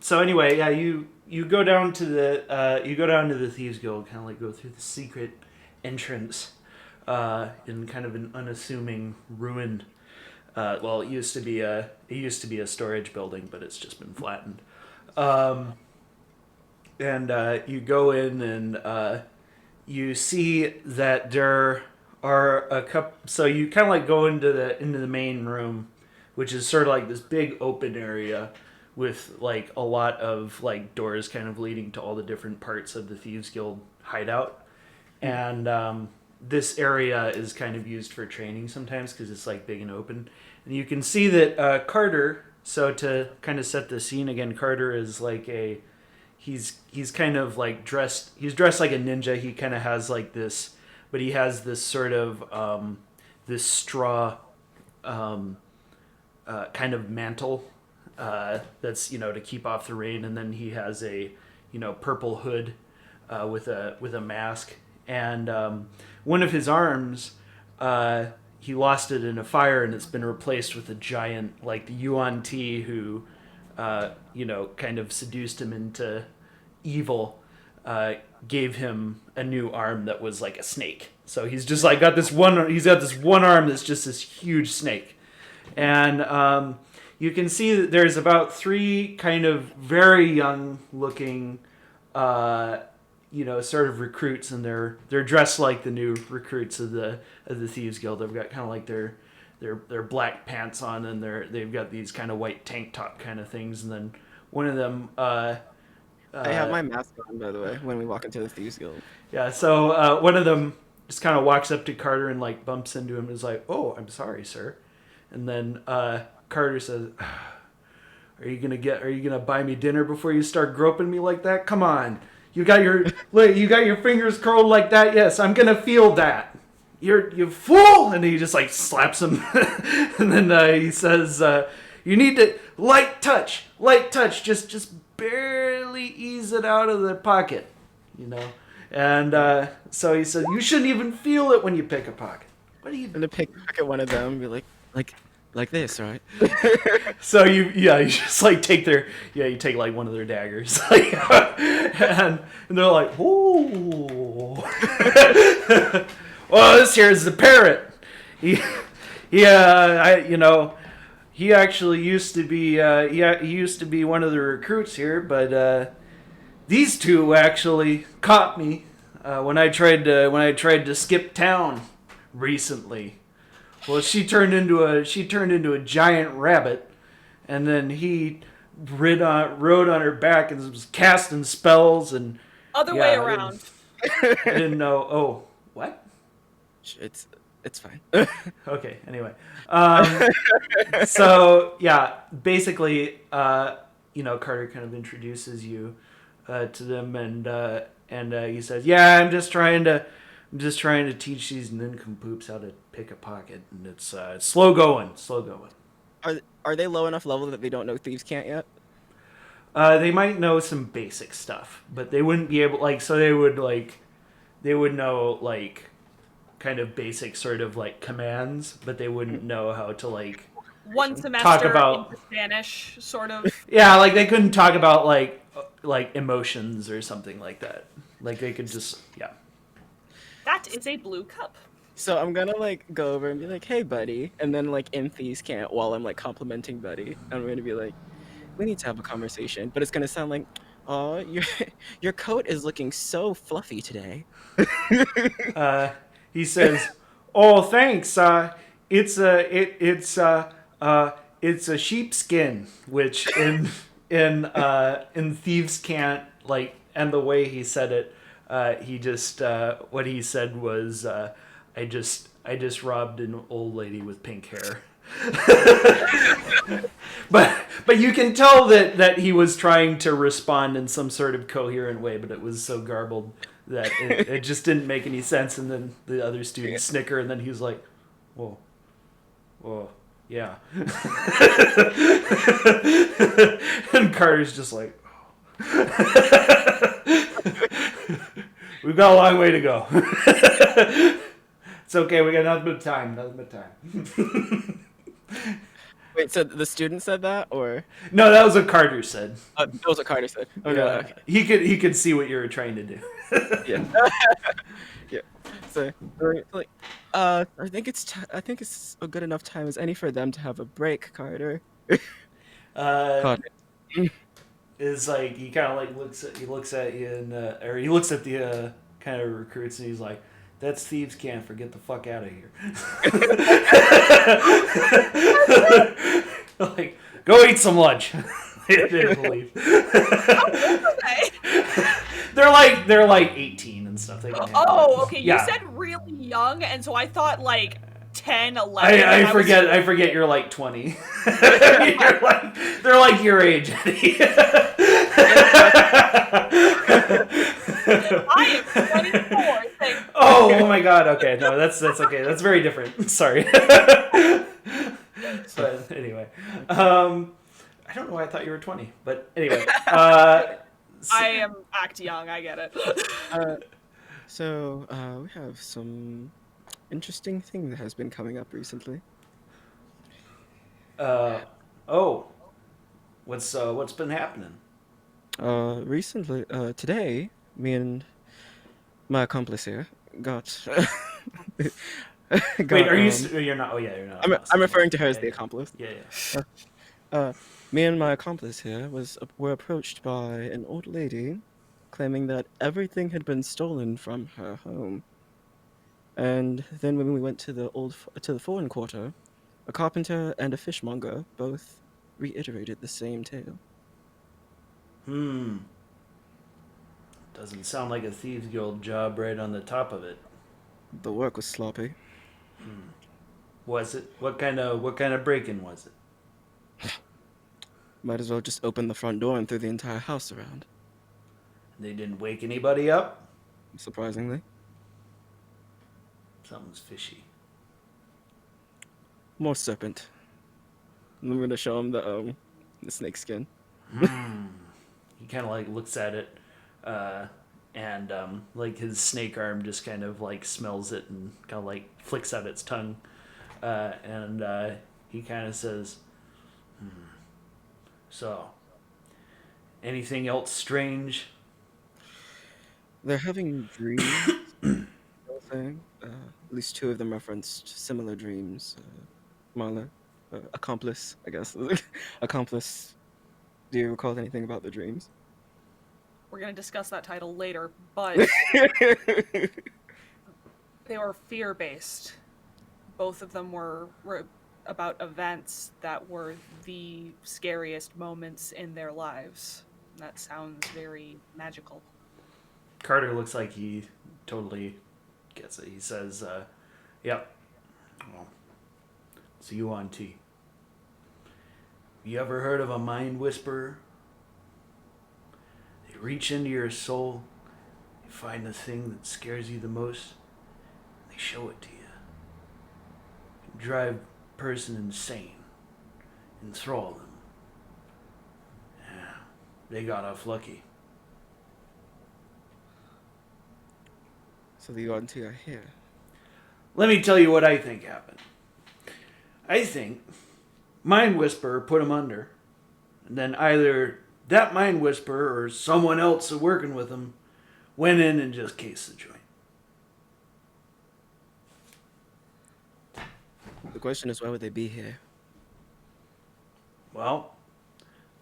So anyway, yeah, you go down to the Thieves Guild, kind of like go through the secret entrance in kind of an unassuming ruined. Well, it used to be a storage building, but it's just been flattened. And you go in and you see that there are a couple. So you kind of like go into the main room, which is sort of like this big open area with like a lot of like doors kind of leading to all the different parts of the Thieves Guild hideout. And this area is kind of used for training sometimes because it's like big and open. And you can see that Carter, so to kind of set the scene again, Carter is like he's kind of like dressed like a ninja. He kind of has like this, but he has this sort of this straw kind of mantle that's to keep off the rain, and then he has a purple hood with a mask, and one of his arms he lost it in a fire, and it's been replaced with a giant like the yuan-ti who kind of seduced him into evil, gave him a new arm that was like a snake. So he's just like got this one arm that's just this huge snake. And you can see that there's about 3 kind of very young looking sort of recruits, and they're dressed like the new recruits of the Thieves Guild. They've got kind of like their black pants on, and they've got these kind of white tank top kind of things, and then one of them I have my mask on, by the way, when we walk into the Thieves Guild. Yeah, so one of them just kind of walks up to Carter and like bumps into him and is like, "Oh, I'm sorry, sir." And then Carter says, Are you gonna buy me dinner before you start groping me like that? Come on, you got your fingers curled like that. Yes, I'm gonna feel that. You fool!" And he just like slaps him, and then he says, "You need to light touch, just barely ease it out of the pocket, And so he said, "You shouldn't even feel it when you pick a pocket. What do you?" And to pick at one of them and be like this, right? So you just like take like one of their daggers, and they're like, "Ooh." Well, this here is the parrot. He actually used to be he used to be one of the recruits here, but these two actually caught me when I tried to skip town recently. Well, she turned into a giant rabbit, and then he rode on her back and was casting spells and Way around. I didn't know. Oh, what? It's fine. Okay. Anyway, so yeah, basically, Carter kind of introduces you to them, and he says, "Yeah, I'm just trying to teach these nincompoops how to pick a pocket, and it's slow going." Are they low enough level that they don't know thieves can't yet? They might know some basic stuff, but they wouldn't be able so they would know kind of basic sort of commands, but they wouldn't know how to One talk semester about into Spanish, sort of. yeah, they couldn't talk about emotions or something like that. They could just yeah. That is a blue cup. So I'm gonna go over and be like, "Hey, buddy," and then in thieves can't while I'm complimenting buddy, I'm gonna be like, "We need to have a conversation," but it's gonna sound like, "Oh, your your coat is looking so fluffy today." He says, "Oh, thanks. It's a sheepskin," which in thieves can't and the way he said it, he just what he said was, I just robbed an old lady with pink hair." but you can tell that he was trying to respond in some sort of coherent way, but it was so garbled that it just didn't make any sense. And then the other students snicker, and then he was like, "Whoa, whoa, yeah." And Carter's just like, "We've got a long way to go." It's okay. We got nothing but time. Nothing but time. Wait, so the student said that, or No, that was what Carter said. that was what Carter said? Oh no, okay. He could see what you were trying to do. Yeah. Yeah. So, I think it's a good enough time as any for them to have a break, Carter. Carter. Is he kind of looks at you and or he looks at the kind of recruits and he's like, "That's thieves can't forget the fuck out of here." Go eat some lunch. They leave. They're 18 and stuff. They can Oh, okay. You Yeah. said really young, and so I thought 10, 11. I forget you're 20. They're your age, Eddie. I am 24. Oh my god. Okay, no, that's okay. That's very different. Sorry. But anyway, I don't know why I thought you were 20, but anyway, I am act young. I get it. So we have some interesting thing that has been coming up recently. Oh, what's been happening? Recently, today, me and my accomplice here got. Wait, are you? You're not. Oh yeah, you're not. I'm referring to her as the accomplice. Yeah. Me and my accomplice here were approached by an old lady, claiming that everything had been stolen from her home. And then when we went to the foreign quarter, a carpenter and a fishmonger both reiterated the same tale. Doesn't sound like a thieves guild job right on the top of it. The work was sloppy. Was it? What kind of break-in was it? Might as well just open the front door and throw the entire house around. They didn't wake anybody up? Surprisingly. Something's fishy. More serpent. I'm gonna show him the snake skin. He kind of looks at it, and his snake arm just kind of smells it and kind of flicks out its tongue, and he kind of says, "So, anything else strange?" They're having dreams. Thing. At least two of them referenced similar dreams. Marlowe, accomplice, I guess. Accomplice. Do you recall anything about the dreams? We're going to discuss that title later, but they were fear-based. Both of them were about events that were the scariest moments in their lives. That sounds very magical. Carter looks like he totally gets it. He says, "Yep. Well, it's a yuan-ti. You ever heard of a mind whisperer? They reach into your soul, they find the thing that scares you the most, and they show it to you. It can drive a person insane. enthrall them. Yeah, they got off lucky. So the yuan-ti are here. Let me tell you what I think happened. I think Mind Whisperer put him under, and then either that Mind Whisperer or someone else working with him went in and just cased the joint. The question is, why would they be here? Well,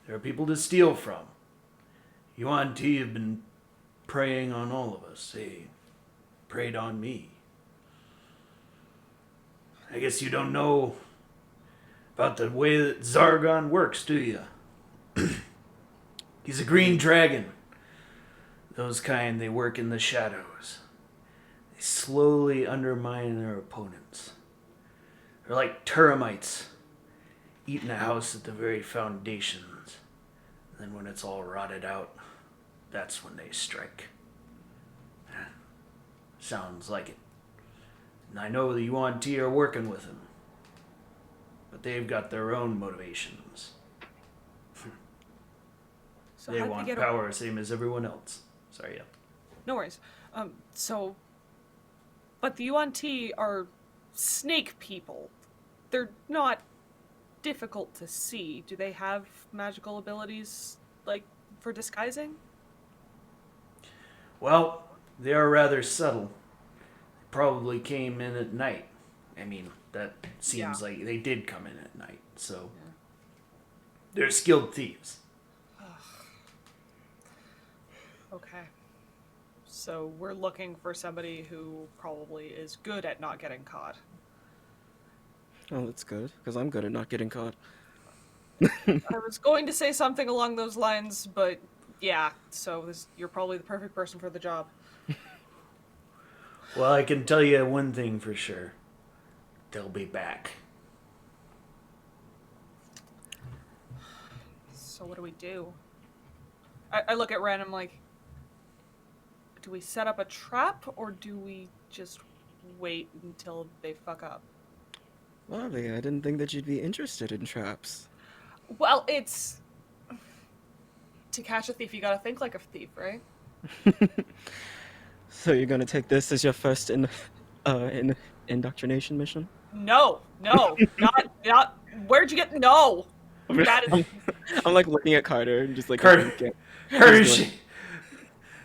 there are people to steal from. Yuan-ti have been preying on all of us. They preyed on me. I guess you don't know about the way that Zargon works, do you? He's a green dragon. Those kind, they work in the shadows. They slowly undermine their opponents. They're like termites, eating a house at the very foundations. And then when it's all rotted out, that's when they strike. Sounds like it. And I know the yuan-ti are working with him. But they've got their own motivations. So They how'd want get power, same as everyone else. Sorry, yeah. No worries. But the yuan-ti are snake people. They're not difficult to see. Do they have magical abilities, like, for disguising? Well, they are rather subtle. They probably came in at night. I mean, that seems like they did come in at night, so... Yeah. They're skilled thieves. Okay. So we're looking for somebody who probably is good at not getting caught. Oh, that's good, because I'm good at not getting caught. I was going to say something along those lines, but yeah, so you're probably the perfect person for the job. Well, I can tell you one thing for sure. They'll be back. So what do we do? I look at Ren, I'm like, do we set up a trap, or do we just wait until they fuck up? Lovely, I didn't think that you'd be interested in traps. Well, it's... To catch a thief, you gotta think like a thief, right? So you're gonna take this as your first indoctrination mission? No, not... Where'd you get... No! That is... I'm like looking at Carter and just like...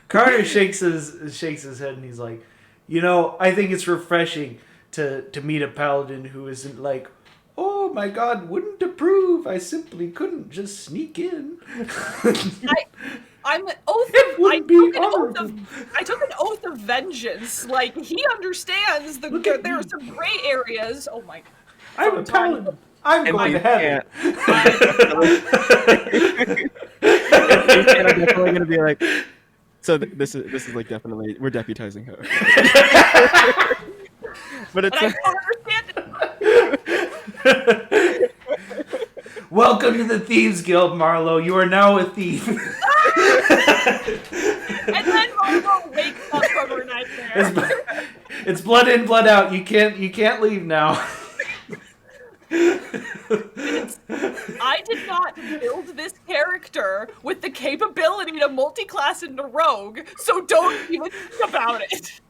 Carter shakes his head and he's like, I think it's refreshing to meet a paladin who isn't like, oh my god, wouldn't approve. I simply couldn't just sneak in. I'm an oath of... I took an oath of vengeance. Like, he understands there are some gray areas. Oh my... I'm a paladin. I'm going to heaven. And I'm definitely going to be like... So this is like definitely... We're deputizing her. But it's... I don't understand it. Welcome to the Thieves Guild, Marlowe. You are now a thief. And then Marlowe wakes up from her nightmare. It's blood in, blood out. You can't leave now. I did not build this character with the capability to multi-class into rogue, so don't even think about it.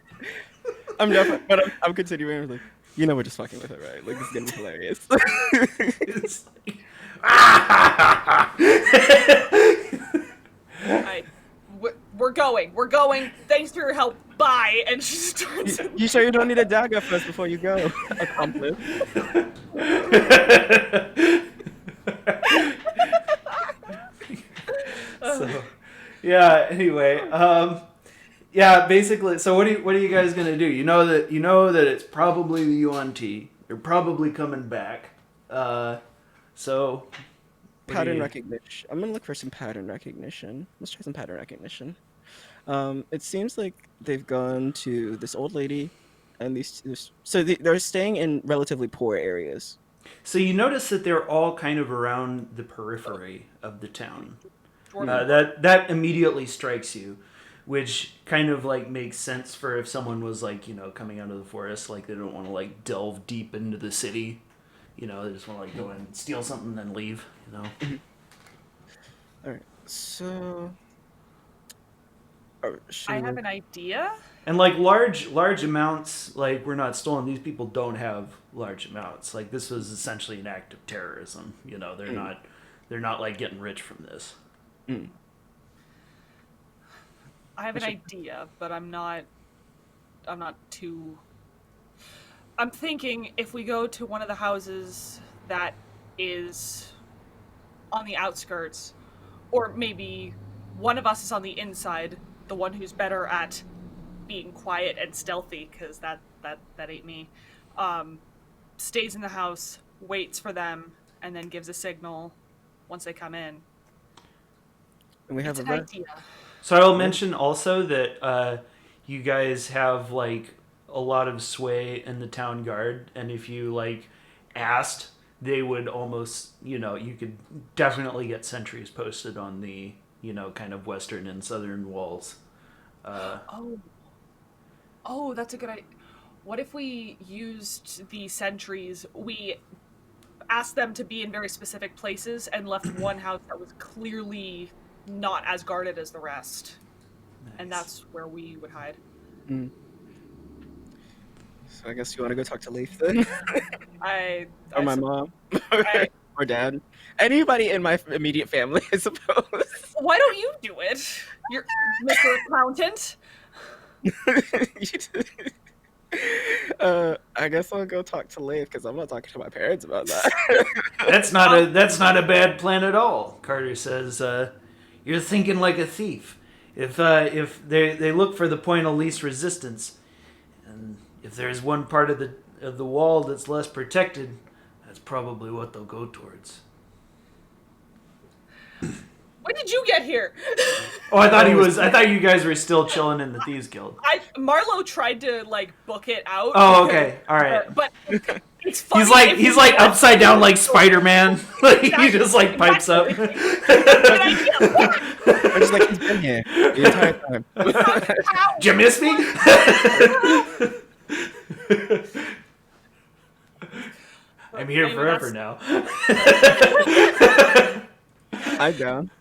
I'm definitely, but I'm continuing. I'm like, we're just fucking with it, right? Like, this is gonna be hilarious. It's like, Right. We're going. Thanks for your help. Bye. And she starts. You sure you don't need a dagger first before you go? Accomplice. So, yeah. Anyway, yeah. Basically, so what are you guys gonna do? You know that it's probably the yuan-ti. They're probably coming back. So. Pattern recognition. I'm gonna look for some pattern recognition. Let's try some pattern recognition. It seems like they've gone to this old lady, and they're staying in relatively poor areas. So you notice that they're all kind of around the periphery of the town. That immediately strikes you, which kind of like makes sense for if someone was like coming out of the forest, like they don't want to like delve deep into the city, you know, they just want to like go and steal something and then leave, you know. All right. So, should I we? have an idea. And like large amounts, like we're not stolen. These people don't have large amounts. Like this was essentially an act of terrorism. You know, they're not like getting rich from this. Mm. I have an idea, but I'm not too. I'm thinking if we go to one of the houses that is on the outskirts, or maybe one of us is on the inside, the one who's better at being quiet and stealthy, because that ain't me, stays in the house, waits for them, and then gives a signal once they come in. And we have It's a an vet. idea. So I will mention also that you guys have like a lot of sway in the town guard, and if you like asked, they would almost, you know, you could definitely get sentries posted on the, you know, kind of western and southern walls. Oh, that's a good idea. What if we used the sentries? We asked them to be in very specific places and left one house that was clearly not as guarded as the rest. Nice. And that's where we would hide. Mm. So I guess you want to go talk to Leif then, or my mom, or dad, anybody in my immediate family, I suppose. Why don't you do it? You're Mr. Accountant. I guess I'll go talk to Leif because I'm not talking to my parents about that. That's not a bad plan at all. Carter says, "You're thinking like a thief. If they look for the point of least resistance, and if there's one part of the wall that's less protected, that's probably what they'll go towards." When did you get here? Oh, I thought you guys were still chilling in the Thieves Guild. Marlowe tried to like book it out. Oh, okay, all right. But it's funny. He's like upside down like Spider-Man. Like he just like pipes up. I'm just like, he's been here the entire time. Did you miss me? I'm here forever now. I'm down.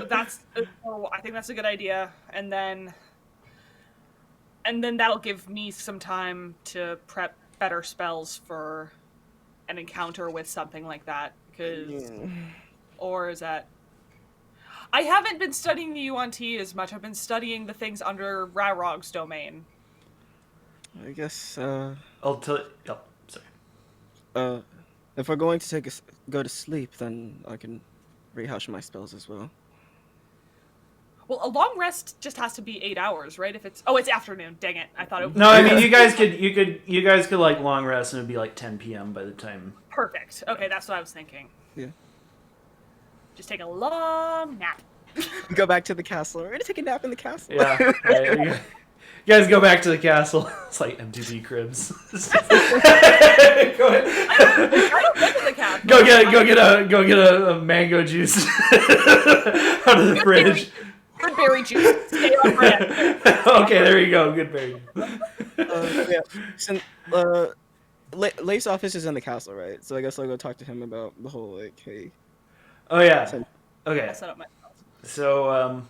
That's I think that's a good idea, and then that'll give me some time to prep better spells for an encounter with something like that. Or is that? I haven't been studying the yuan-ti as much. I've been studying the things under Rarog's domain. I guess. I'll tell you. Oh, sorry. If we're going to go to sleep, then I can rehash my spells as well. Well, a long rest just has to be 8 hours, right? If it's afternoon. Dang it! I thought it. No, I mean you guys could like long rest and it'd be like 10 p.m. by the time. Perfect. Okay, that's what I was thinking. Yeah. Just take a long nap. Go back to the castle. We're gonna take a nap in the castle. Yeah. Right. You guys go back to the castle. It's like MTV Cribs. Go ahead. I don't live in the castle. Go get a mango juice out of the fridge. Good berry juice. Stay on brand. Okay, there you go. Good berry. Yeah. So, Leif's office is in the castle, right? So I guess I'll go talk to him about the whole like, hey. Oh yeah. Okay. I'll set up my spells. So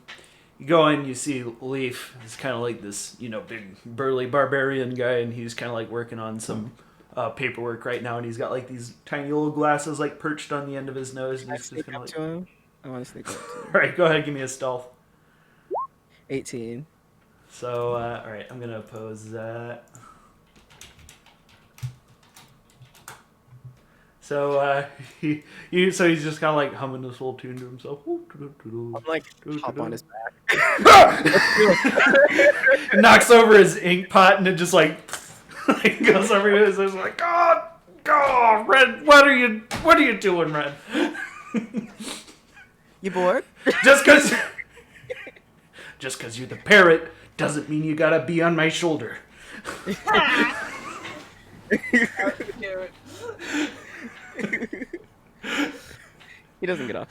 you go in, you see Leif. He's kind of like this, you know, big burly barbarian guy, and he's kind of like working on some paperwork right now, and he's got like these tiny little glasses like perched on the end of his nose, and he's just kind of like. To him? I want to sneak up to him. All right, go ahead, give me a stealth. 18. So, all right, I'm gonna oppose that. So, he's just kind of like humming this little tune to himself. I'm like, hop on his back. Knocks over his ink pot, and it just like goes over his. It's like, God, Red, what are you doing, Red? You bored? Just because you're the parrot doesn't mean you gotta be on my shoulder. Cute. He doesn't get off.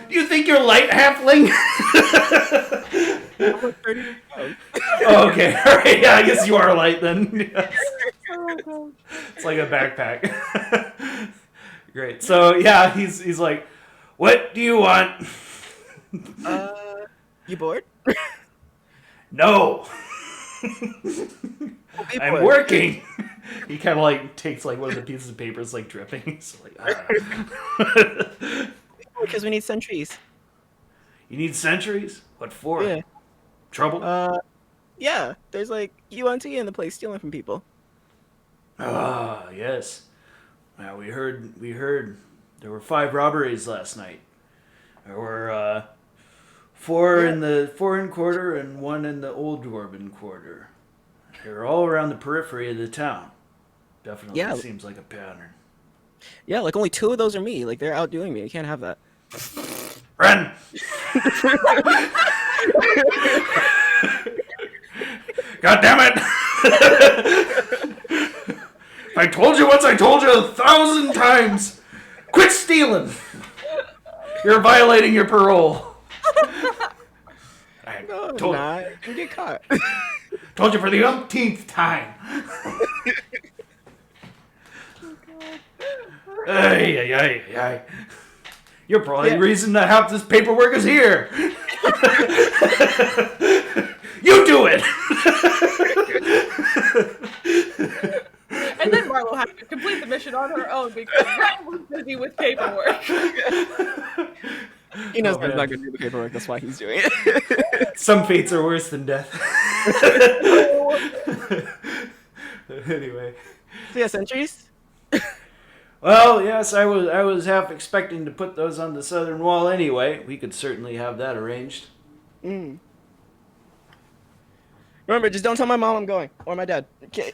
You think you're light, halfling? I'm like 30 pounds. Oh, okay. All right. Yeah, I guess you are light then. Yes. Oh god. It's like a backpack. Great. So yeah, he's like, "What do you want?" Uh, you bored? No. Be I'm bored. working. He kind of like takes like one of the pieces of paper, it's like dripping. He's like, Because we need sentries. You need sentries? What for? Yeah. Trouble? Yeah. There's like yuan-ti in the place stealing from people. Ah, yes. Well, we heard there were 5 robberies last night. There were 4 in the foreign quarter and 1 in the old dwarven quarter. They're all around the periphery of the town. Definitely Yeah. seems like a pattern. Yeah, like only 2 of those are me. Like they're outdoing me. I can't have that. Ren! God damn it! I told you once, I told you 1,000 times! Quit stealing! You're violating your parole. I No, I'm told, not. You get caught. told you for the umpteenth time. Ay, ay, ay, ay. You're probably the reason that half this paperwork is here. You do it! And then Marlowe had to complete the mission on her own because Ren was busy with paperwork. He knows Ren's man. not going to do the paperwork. That's why he's doing it. Some fates are worse than death. Anyway. So yeah, sentries? Well, yes, I was half expecting to put those on the southern wall anyway. We could certainly have that arranged. Mm. Remember, just don't tell my mom I'm going. Or my dad. Okay.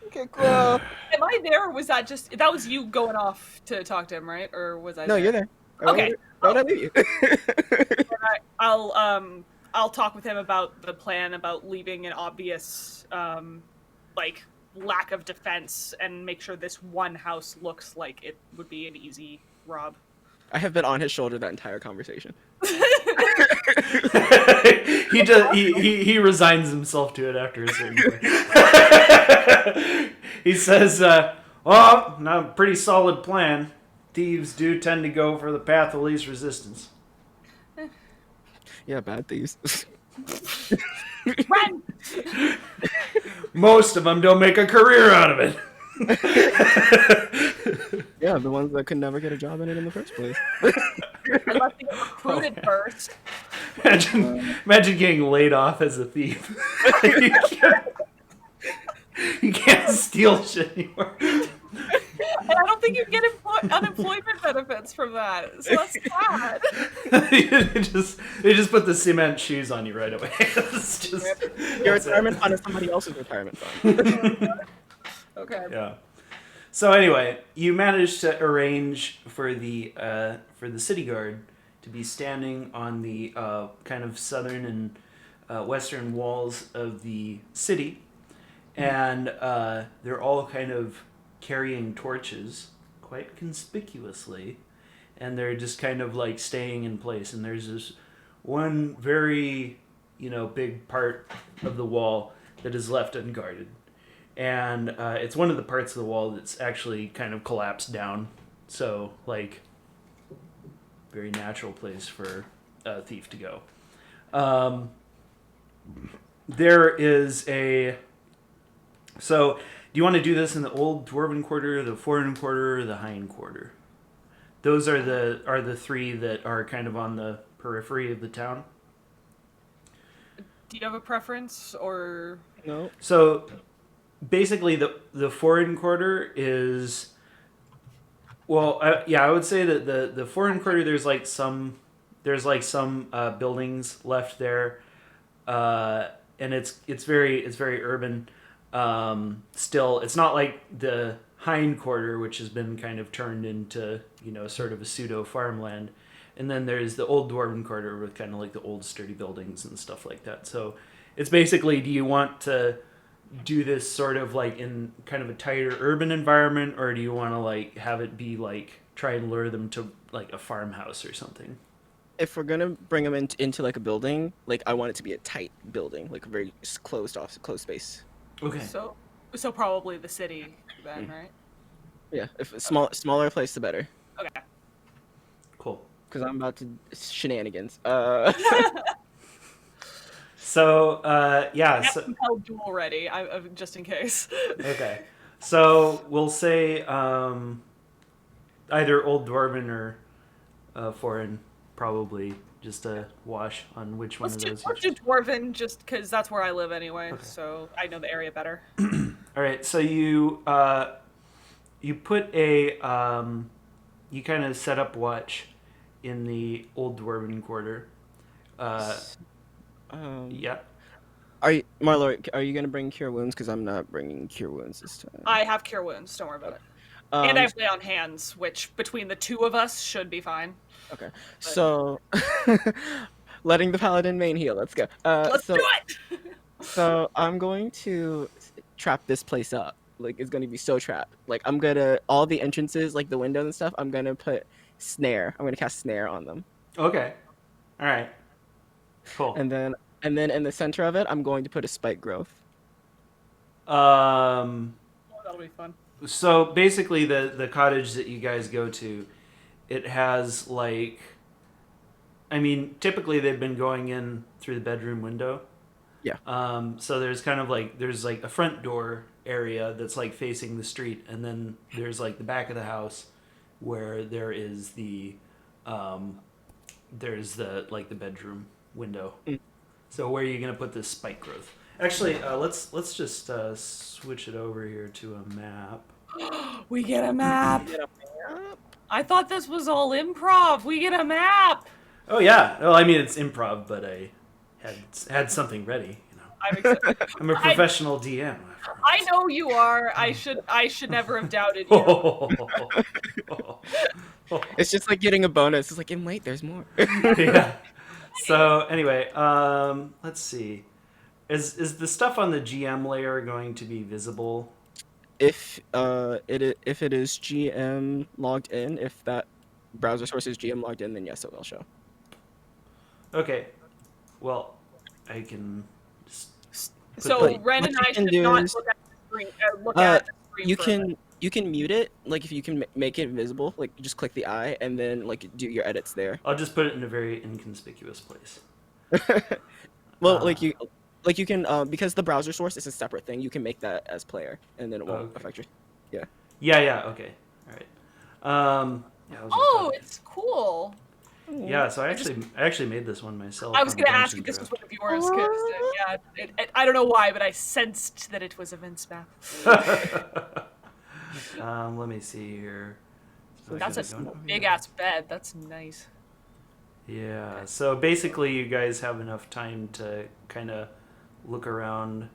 Okay, cool. Am I there, or was that just that was you going off to talk to him, right? Or was I? No, there? you're there. Okay. Why would I leave you? I'll talk with him about the plan about leaving an obvious like lack of defense and make sure this one house looks like it would be an easy rob. I have been on his shoulder that entire conversation. He resigns himself to it after a certain point. He says, well, now pretty solid plan. Thieves do tend to go for the path of least resistance. Yeah, bad thieves. Ren! Most of them don't make a career out of it. Yeah, the ones that could never get a job in it in the first place. Unless they get recruited first. Imagine getting laid off as a thief. You can't steal shit anymore. And I don't think you get unemployment benefits from that. So that's sad. they just put the cement shoes on you right away. It's just, Your retirement fund is somebody else's retirement fund. Okay. Yeah. So anyway, you managed to arrange for the city guard to be standing on the kind of southern and western walls of the city, and they're all kind of carrying torches quite conspicuously, and they're just kind of like staying in place. And there's this one very big part of the wall that is left unguarded. And it's one of the parts of the wall that's actually kind of collapsed down. So, like, very natural place for a thief to go. There is a... So, do you want to do this in the old dwarven quarter, the foreign quarter, or the hind quarter? Those are the 3 that are kind of on the periphery of the town. Do you have a preference, or... No. So... Basically, the foreign quarter is, well, I would say that the foreign quarter there's some buildings left there, and it's very urban. Still, it's not like the hind quarter, which has been kind of turned into sort of a pseudo farmland, and then there's the old dwarven quarter with kind of like the old sturdy buildings and stuff like that. So it's basically, do you want to do this sort of like in kind of a tighter urban environment, or do you want to like have it be like try and lure them to like a farmhouse or something? if we're gonna bring them into like a building, like I want it to be a tight building, like a very closed space. Okay. So probably the city then, Mm. right? Yeah, if smaller place, the better. Okay. Cool. Because I'm about to shenanigans. So yeah. Have So, compelled duel ready, just in case. okay. So we'll say either Old Dwarven or foreign, probably just a wash on which one of those. Let's do Dwarven, just because that's where I live anyway, Okay. so I know the area better. All right. So you put a you kind of set up watch in the Old Dwarven quarter. Yeah. Marlo, are you gonna bring cure wounds? Because I'm not bringing cure wounds this time. I have cure wounds, don't worry about it. And I have lay on hands, which between the two of us should be fine. Okay, so letting the paladin main heal. Let's go. Let's do it. So I'm going to trap this place up. Like it's gonna be so trapped. Like I'm gonna all the entrances, like the windows and stuff. I'm gonna put snare. I'm gonna cast snare on them. Okay. All right. Cool. And then in the center of it, I'm going to put a spike growth. Oh, that'll be fun. So basically, the cottage that you guys go to, it has like, I mean, typically they've been going in through the bedroom window. Yeah. So there's kind of like there's like a front door area that's like facing the street, and then there's like the back of the house where there is there's the like the bedroom window. So where are you gonna put this spike growth? Actually, let's just switch it over here to a map. We get a map. I thought this was all improv. We get a map. Oh yeah. Well, I mean it's improv, but I had something ready. You know, I'm excited. I'm a professional DM. I know you are. I should never have doubted you. It's just like getting a bonus. It's like, and wait, there's more. Yeah. So anyway, let's see. Is the stuff on the GM layer going to be visible? If it is GM logged in, if that browser source is GM logged in, then yes, it will show. Okay. Well, I can. So Ren and I should not look at the screen. Look at the screen. You can mute it, like if you can make it visible, like just click the eye and then like do your edits there. I'll just put it in a very inconspicuous place. Well, like you can because the browser source is a separate thing. You can make that as player, and then it won't affect you. Yeah. Yeah. Okay. All right. Yeah, oh, it's cool. Yeah, so I actually made this one myself. I was going to ask if this was one of yours, because yeah, I don't know why, but I sensed that it was a Vince map. Let me see here. That's a big ass bed. That's nice. Yeah. So basically, you guys have enough time to kind of look around,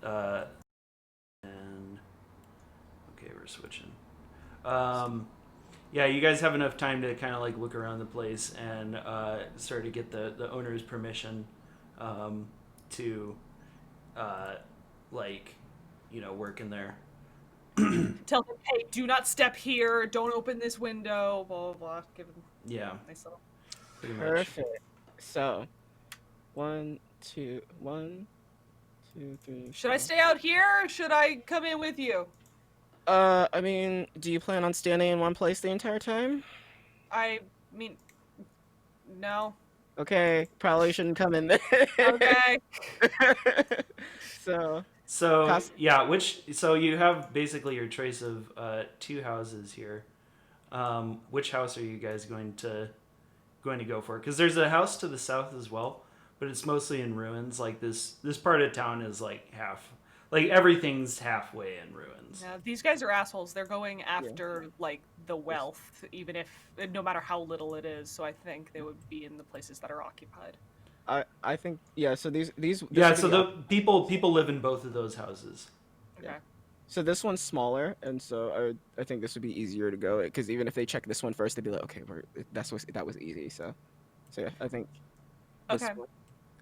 and okay, we're switching. Yeah, you guys have enough time to kind of like look around the place and start to get the owner's permission to like, you know, work in there. Tell them, hey, do not step here. Don't open this window. Blah blah blah. Give them nice little. Perfect. So, 1, 2, 3. Should I stay out here, or should I come in with you? I mean, do you plan on standing in one place the entire time? I mean, no. Okay, probably shouldn't come in there. Okay. So yeah, so you have basically your choice of two houses here. Which house are you guys going to go for? Because there's a house to the south as well, but it's mostly in ruins. Like this part of town is like everything's halfway in ruins. Yeah, these guys are assholes. They're going after like the wealth, even if no matter how little it is. So I think they would be in the places that are occupied. I think so these so the people live in both of those houses. Okay. Yeah. So this one's smaller, and so I think this would be easier to go, because even if they check this one first, they'd be like, okay, that was easy. So yeah, I think. Okay.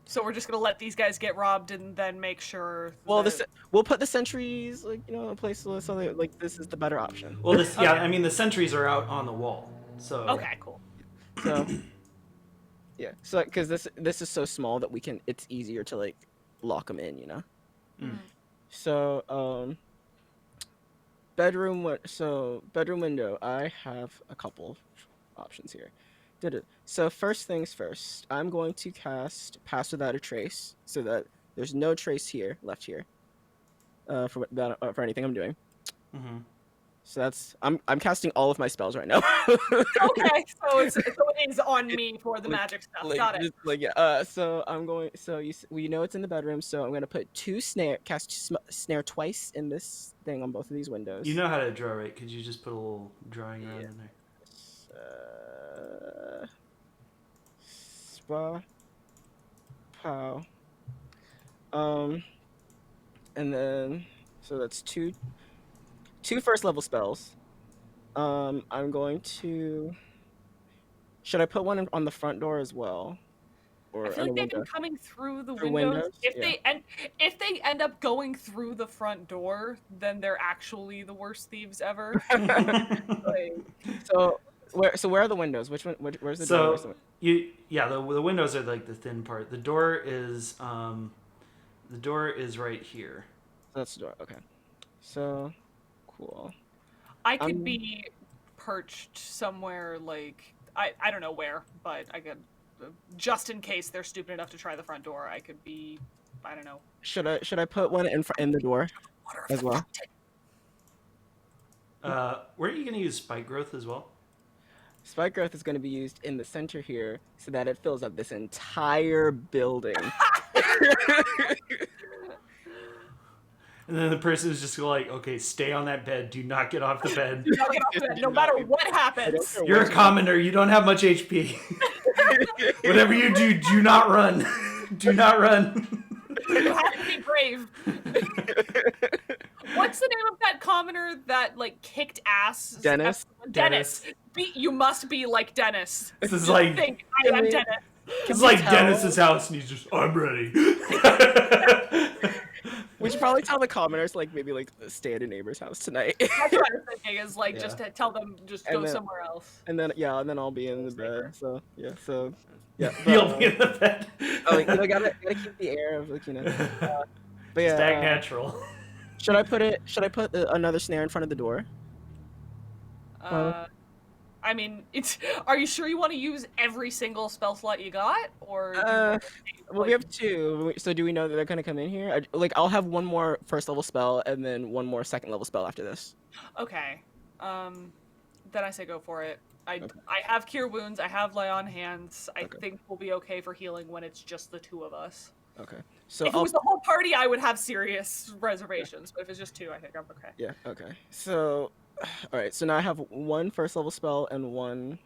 So we're just gonna let these guys get robbed and then make sure. Well, we'll put the sentries in a place so that like this is the better option. Well, I mean the sentries are out on the wall. So. Okay, cool. So. Yeah. So because this is so small that it's easier to like lock them in, you know. Mm. So bedroom window. I have a couple options here. Did it. So first things first, I'm going to cast Pass Without a Trace so that there's no trace here left here. For anything I'm doing. Mm-hmm. So I'm casting all of my spells right now. Okay, so it is on me for the magic stuff. Got it. Yeah. So I'm going. So we know it's in the bedroom. So I'm gonna put snare twice in this thing on both of these windows. You know how to draw, right? Could you just put a little drawing around in there? Spa. Pow. And then so that's two first level spells. I'm going to. Should I put one on the front door as well, or I feel on like the they've been window? coming through the Through windows. windows? Yeah. If they end up going through the front door, then they're actually the worst thieves ever. So where are the windows? Where's the door? Where's the the windows are like the thin part. The door is right here. That's the door. Okay. So cool. I could be perched somewhere like I don't know where, but I could just in case they're stupid enough to try the front door. I could be, I don't know. Should I put one in the door as well? Weren't you going to use spike growth as well? Spike growth is going to be used in the center here so that it fills up this entire building. And then the person is just like, okay, stay on that bed. Do not get off the bed. Do not get off the bed, no matter what happens. You're a commoner. You don't have much HP. Whatever you do not run. Do not run. You have to be brave. What's the name of that commoner that like kicked ass? Dennis. Dennis. You must be like Dennis. This is like think I am Dennis. It's like Dennis's house, and he's just, I'm ready. We should probably tell the commoners maybe stay at a neighbor's house tonight. That's what I was thinking. Is just to tell them go somewhere else. And then I'll be in the bed. So yeah. You'll be in the bed. Gotta keep the air of but yeah. Stag natural. Should I put another snare in front of the door? I mean, are you sure you want to use every single spell slot you got, or? We have two. So do we know that they're gonna come in here? I'll have one more first level spell and then one more second level spell after this. Okay. Then I say go for it. I have Cure Wounds. I have Lay on Hands. I think we'll be okay for healing when it's just the two of us. Okay. So if it was the whole party, I would have serious reservations. But if it's just two, I think I'm okay. Yeah. Okay. So, all right. So now I have one first level spell and one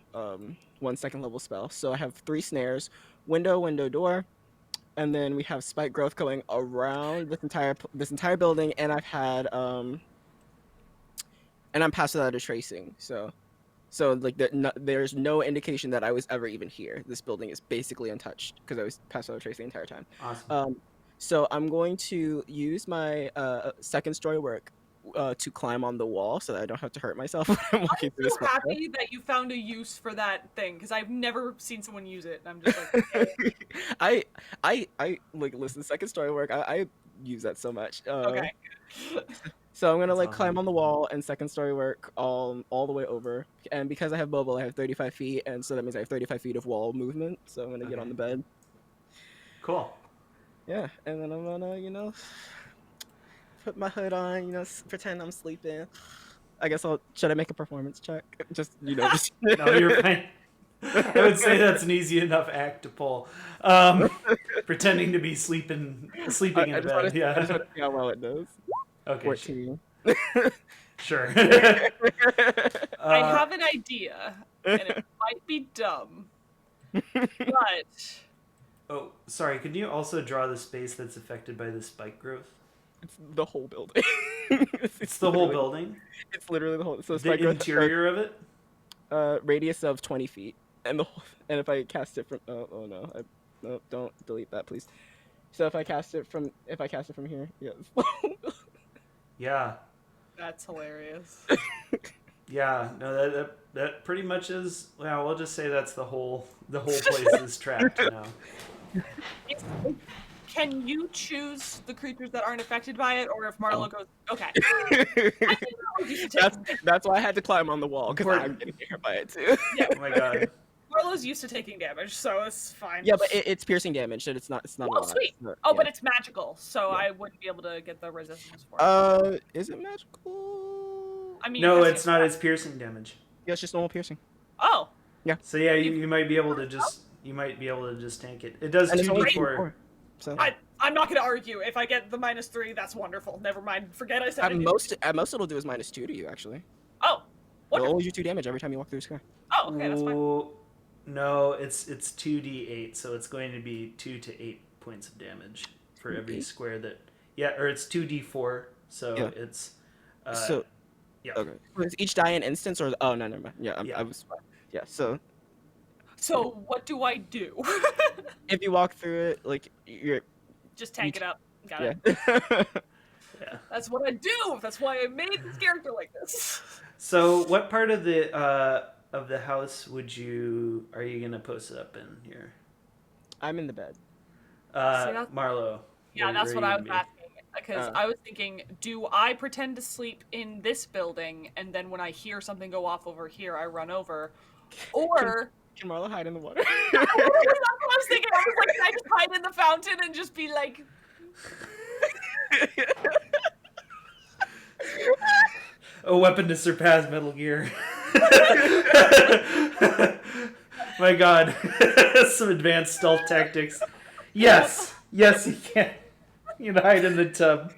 second level spell. So I have 3 snares, window, door, and then we have spike growth going around this entire building. And I've had and I'm past without a tracing. So there's no indication that I was ever even here. This building is basically untouched because I was past without a tracing the entire time. Awesome. So I'm going to use my second story work to climb on the wall so that I don't have to hurt myself when I'm walking through this. I'm so happy that you found a use for that thing because I've never seen someone use it. And I'm just like, okay. I listen. Second story work. I use that so much. Okay. So I'm gonna climb on the wall and second story work all the way over. And because I have mobile, I have 35 feet, and so that means I have 35 feet of wall movement. So I'm gonna get on the bed. Cool. Yeah, and then I'm gonna put my hood on, pretend I'm sleeping. I guess should I make a performance check? Just just No, you're fine. I would say that's an easy enough act to pull. Pretending to be sleeping in bed. I just want to see how well it does. Okay. 14. Sure. I have an idea, and it might be dumb, but. Oh, sorry. Can you also draw the space that's affected by the spike growth? It's the whole building. It's the whole building? It's literally the whole. So the interior of it? Radius of 20 feet, and if I cast it from no, don't delete that, please. So if I cast it from here, yes. Yeah. That's hilarious. Yeah, no, that pretty much is. Well, we'll just say that's the whole place is trapped now. Can you choose the creatures that aren't affected by it, or if Marlowe goes, okay. Marlowe's used to that's why I had to climb on the wall, because I'm Important. getting hit by it too. Yeah, Oh my god. Marlowe's used to taking damage, so it's fine. Yeah, but it's piercing damage, so it's not a Oh, lot. sweet. But, Oh, yeah. but it's magical, so Yeah. I wouldn't be able to get the resistance for it. Is it magical? I mean, No, it's not. It's piercing damage. Yeah, it's just normal piercing. Oh. So yeah, you might be able to just tank it. It does And it's only 2d4. 2d4. So I'm not going to argue. If I get the -3, that's wonderful. Never mind. Forget I said at it. most it'll do is -2 to you actually. Oh. It'll Wonderful. only do 2 damage every time you walk through the sky. Oh, okay, that's fine. Ooh, no, it's 2d8, so it's going to be 2 to 8 points of damage for every 8? square that. Yeah, or it's 2d4, so Yeah. it's. So yeah. okay. Is each die an instance or oh no, never mind. Yeah, Yeah. I was yeah. So So, what do I do? if you walk through it, like you're Just tank it up. Got yeah. it. Yeah. That's what I do. That's why I made this character like this. So, what part of the house are you gonna post it up in here? I'm in the bed. Marlowe. Yeah, where that's are what you I gonna was be? asking. Because I was thinking, do I pretend to sleep in this building, and then when I hear something go off over here, I run over? Or... Can Marla hide in the water? That's what I was thinking. I was like, can I just hide in the fountain and just be like... A weapon to surpass Metal Gear. My god. Some advanced stealth tactics. Yes, you can. You can hide in the tub.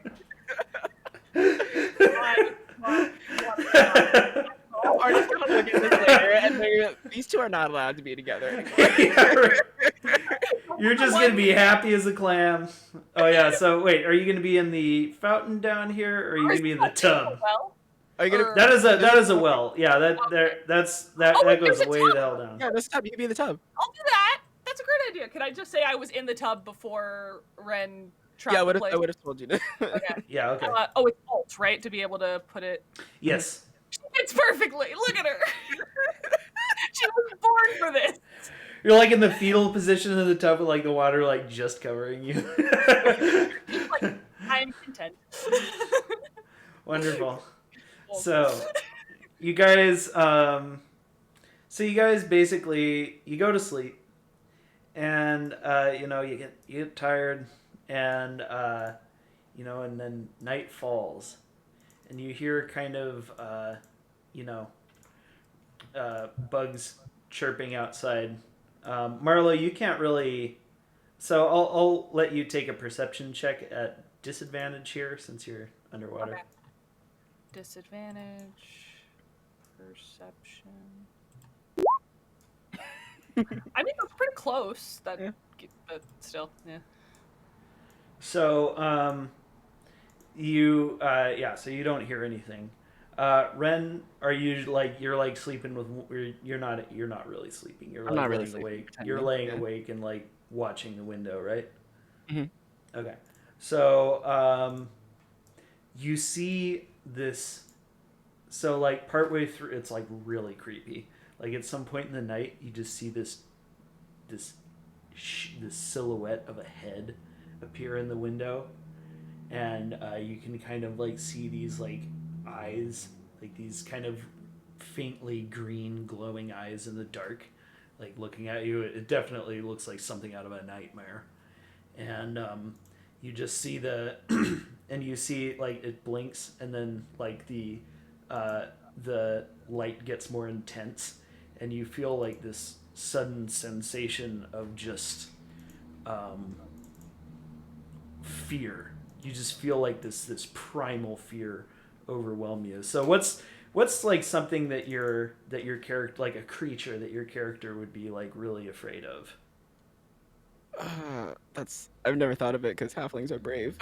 Artie's gonna look at this later, and these two are not allowed to be together anymore. Yeah, right. You're just gonna be happy as a clam. Oh yeah. So wait, are you gonna be in the fountain down here, or are you gonna be in the tub? Well, Are you gonna? That is a well. Yeah, that goes way the hell down. Yeah, this tub. You can be in the tub. I'll do that. That's a great idea. Could I just say I was in the tub before Ren trapped Yeah, the place? I would have told you to. Okay. Yeah. Okay. It's alt, right? To be able to put it... Yes. It's perfectly. Look at her. She was born for this. You're like in the fetal position in the tub with like the water like just covering you. Like, I'm content. Wonderful. So, you guys basically you go to sleep, and you get tired, and and then night falls, and you hear kind of bugs chirping outside. Marlowe, you can't really. So I'll let you take a perception check at disadvantage here since you're underwater. Okay. Disadvantage. Perception. I mean, that's pretty close. But still, yeah. So so you don't hear anything. Ren, are you you're like sleeping with? You're not really sleeping. You're I'm like not really laying awake. sleeping, You're laying yeah. awake and like watching the window, right? Mhm. Okay. So you see this. So like partway through, it's like really creepy. Like at some point in the night, you just see this silhouette of a head appear in the window, and you can kind of like see these like eyes, like these kind of faintly green glowing eyes in the dark, like looking at you. It definitely looks like something out of a nightmare. And you just see and you see like it blinks, and then like the light gets more intense, and you feel like this sudden sensation of just fear. You just feel like this primal fear overwhelm you. So what's like something that your character, like a creature that your character would be like really afraid of? I've never thought of it because halflings are brave.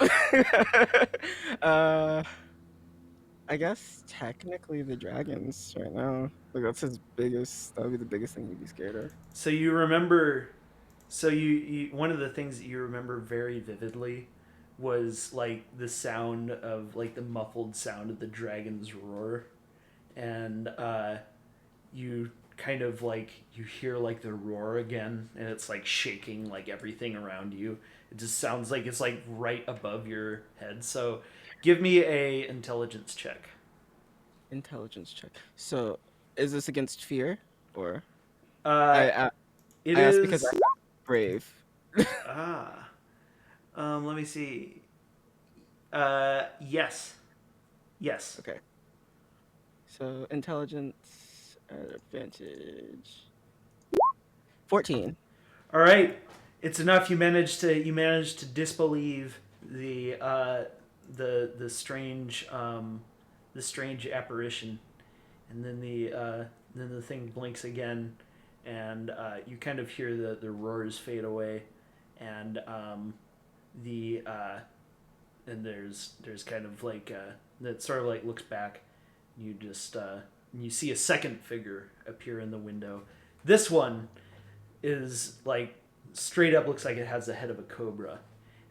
I guess technically the dragons right now. Like that would be the biggest thing you'd be scared of. So you remember, you one of the things that you remember very vividly was like the sound of like the muffled sound of the dragon's roar and you kind of like you hear like the roar again, and it's like shaking like everything around you. It just sounds like it's like right above your head. So give me a intelligence check. Intelligence check. So, is this against fear, or Uh, I it I asked because is I'm brave. ah. Let me see. Yes, yes. Okay. So intelligence at advantage. 14. All right, it's enough. You managed to disbelieve the strange the strange apparition, and then the thing blinks again, and you kind of hear the roars fade away, and the and there's kind of like that sort of like looks back. You just you see a second figure appear in the window. This one is like straight up looks like it has the head of a cobra,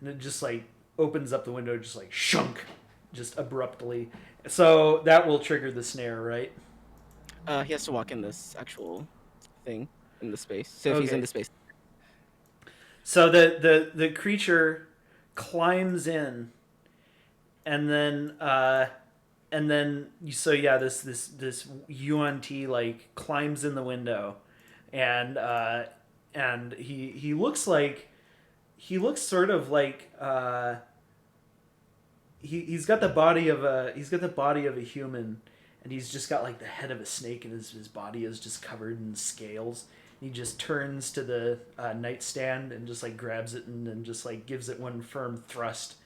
and it just like opens up the window, just like shunk, just abruptly. So that will trigger the snare, right? He has to walk in this actual thing in the space. So if he's in Okay. the space, So the creature climbs in, and then so yeah, this yuan-ti like climbs in the window, and he looks sort of like he's got the body of a human, and he's just got like the head of a snake, and his body is just covered in scales. He just turns to the nightstand and just like grabs it, and then just like gives it one firm thrust,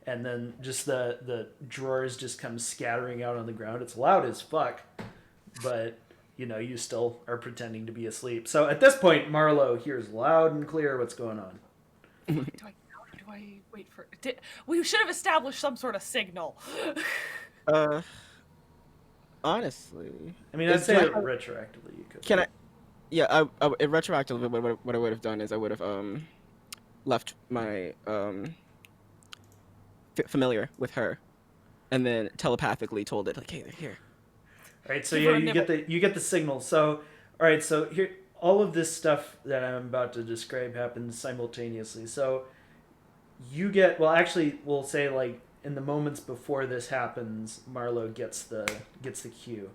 and then just the drawers just come scattering out on the ground. It's loud as fuck, but you still are pretending to be asleep. So at this point, Marlowe hears loud and clear what's going on. Do I wait for? We should have established some sort of signal. uh, honestly, I mean, I'd is- say do I that have- retroactively you could. can I? Yeah, retroactively, what I would have done is I would have left my familiar with her, and then telepathically told it like, "Hey, they're here." All right, so Give yeah, her a you get the signal. So all right, so here all of this stuff that I'm about to describe happens simultaneously. So you get actually we'll say like in the moments before this happens, Marlowe gets the cue,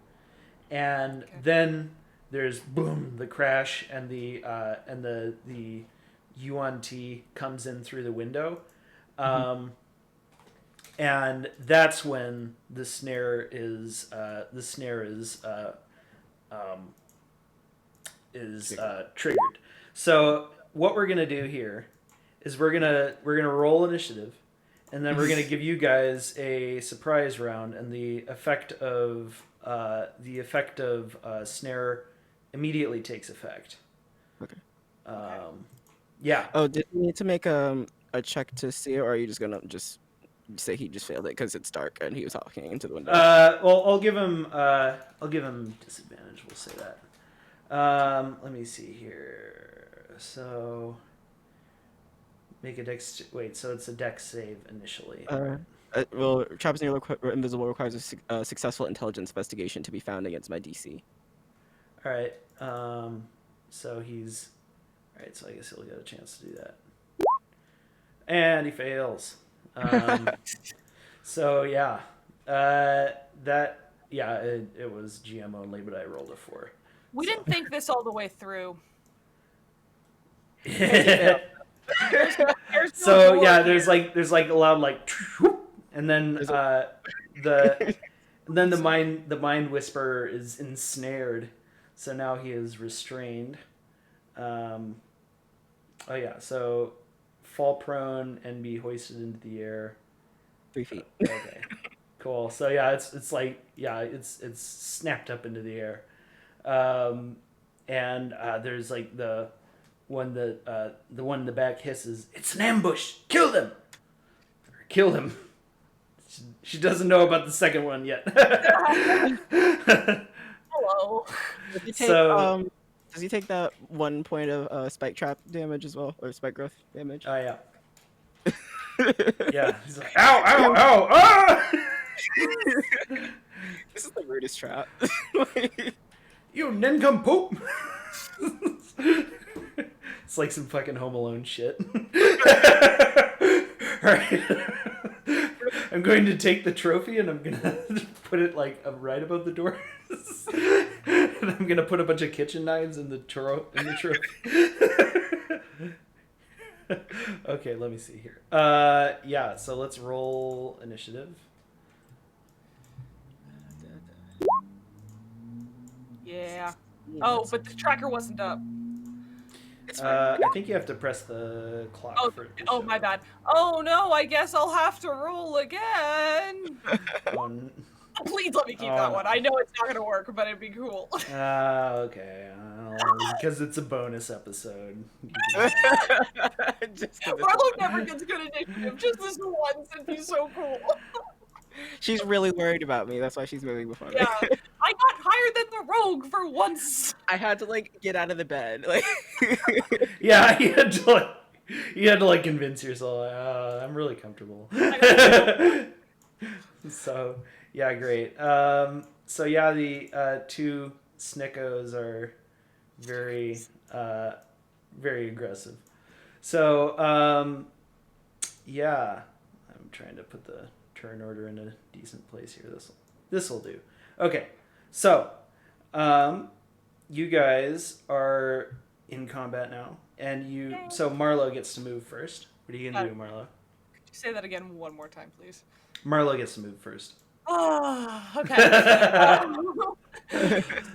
and then there's boom the crash, and the yuan-ti comes in through the window. And that's when the snare is triggered. So what we're gonna do here is we're gonna roll initiative, and then we're gonna give you guys a surprise round, and the effect of snare immediately takes effect. Okay. Yeah. Oh, did you need to make a check to see it, or are you just gonna just say he just failed it because it's dark and he was walking into the window? Well, I'll give him disadvantage. We'll say that. Let me see here. So make a dex. Wait, so it's a dex save initially. Well, traps near invisible requires a successful intelligence investigation to be found against my DC. All right. So he's. All right. So I guess he'll get a chance to do that. And he fails. So yeah, it was GM only, but I rolled a 4. We didn't think this all the way through. So yeah, there's like a loud like, and then the mind whisperer is ensnared, so now he is restrained. Oh yeah, so fall prone and be hoisted into the air. 3 feet. Okay, cool. So yeah, it's like it's snapped up into the air, and there's like the one in the back hisses, "It's an ambush! Kill them! Or kill him!" She doesn't know about the second one yet. Hello. Does he take that 1 point of spike trap damage as well, or spike growth damage? Oh yeah. Yeah. He's like, ow, ow, ow, ah! This is the weirdest trap. You nincompoop! It's like some fucking Home Alone shit. Alright. I'm going to take the trophy and I'm gonna put it like right above the door. And I'm gonna put a bunch of kitchen knives in the trophy. Okay, let me see here. Yeah, so let's roll initiative. Yeah. Oh, but the tracker wasn't up. I think you have to press the clock for it to Oh, show my up. bad. Oh no, I guess I'll have to roll again. Please let me keep that one. I know it's not gonna work, but it'd be cool. Okay. Because it's a bonus episode. Marlowe never gets good initiative, just this once, and he's so cool. She's really worried about me. That's why she's moving before me. Yeah, I got higher than the rogue for once. I had to like get out of the bed. Like, Yeah, you had to convince yourself. I'm really comfortable. So yeah, great. So yeah, the two snickos are very very aggressive. So yeah, I'm trying to put the turn order in a decent place here. This will do. Okay, so you guys are in combat now, and so Marlowe gets to move first. What are you gonna do, Marlowe? Could you say that again one more time, please? Marlowe gets to move first. Oh, okay.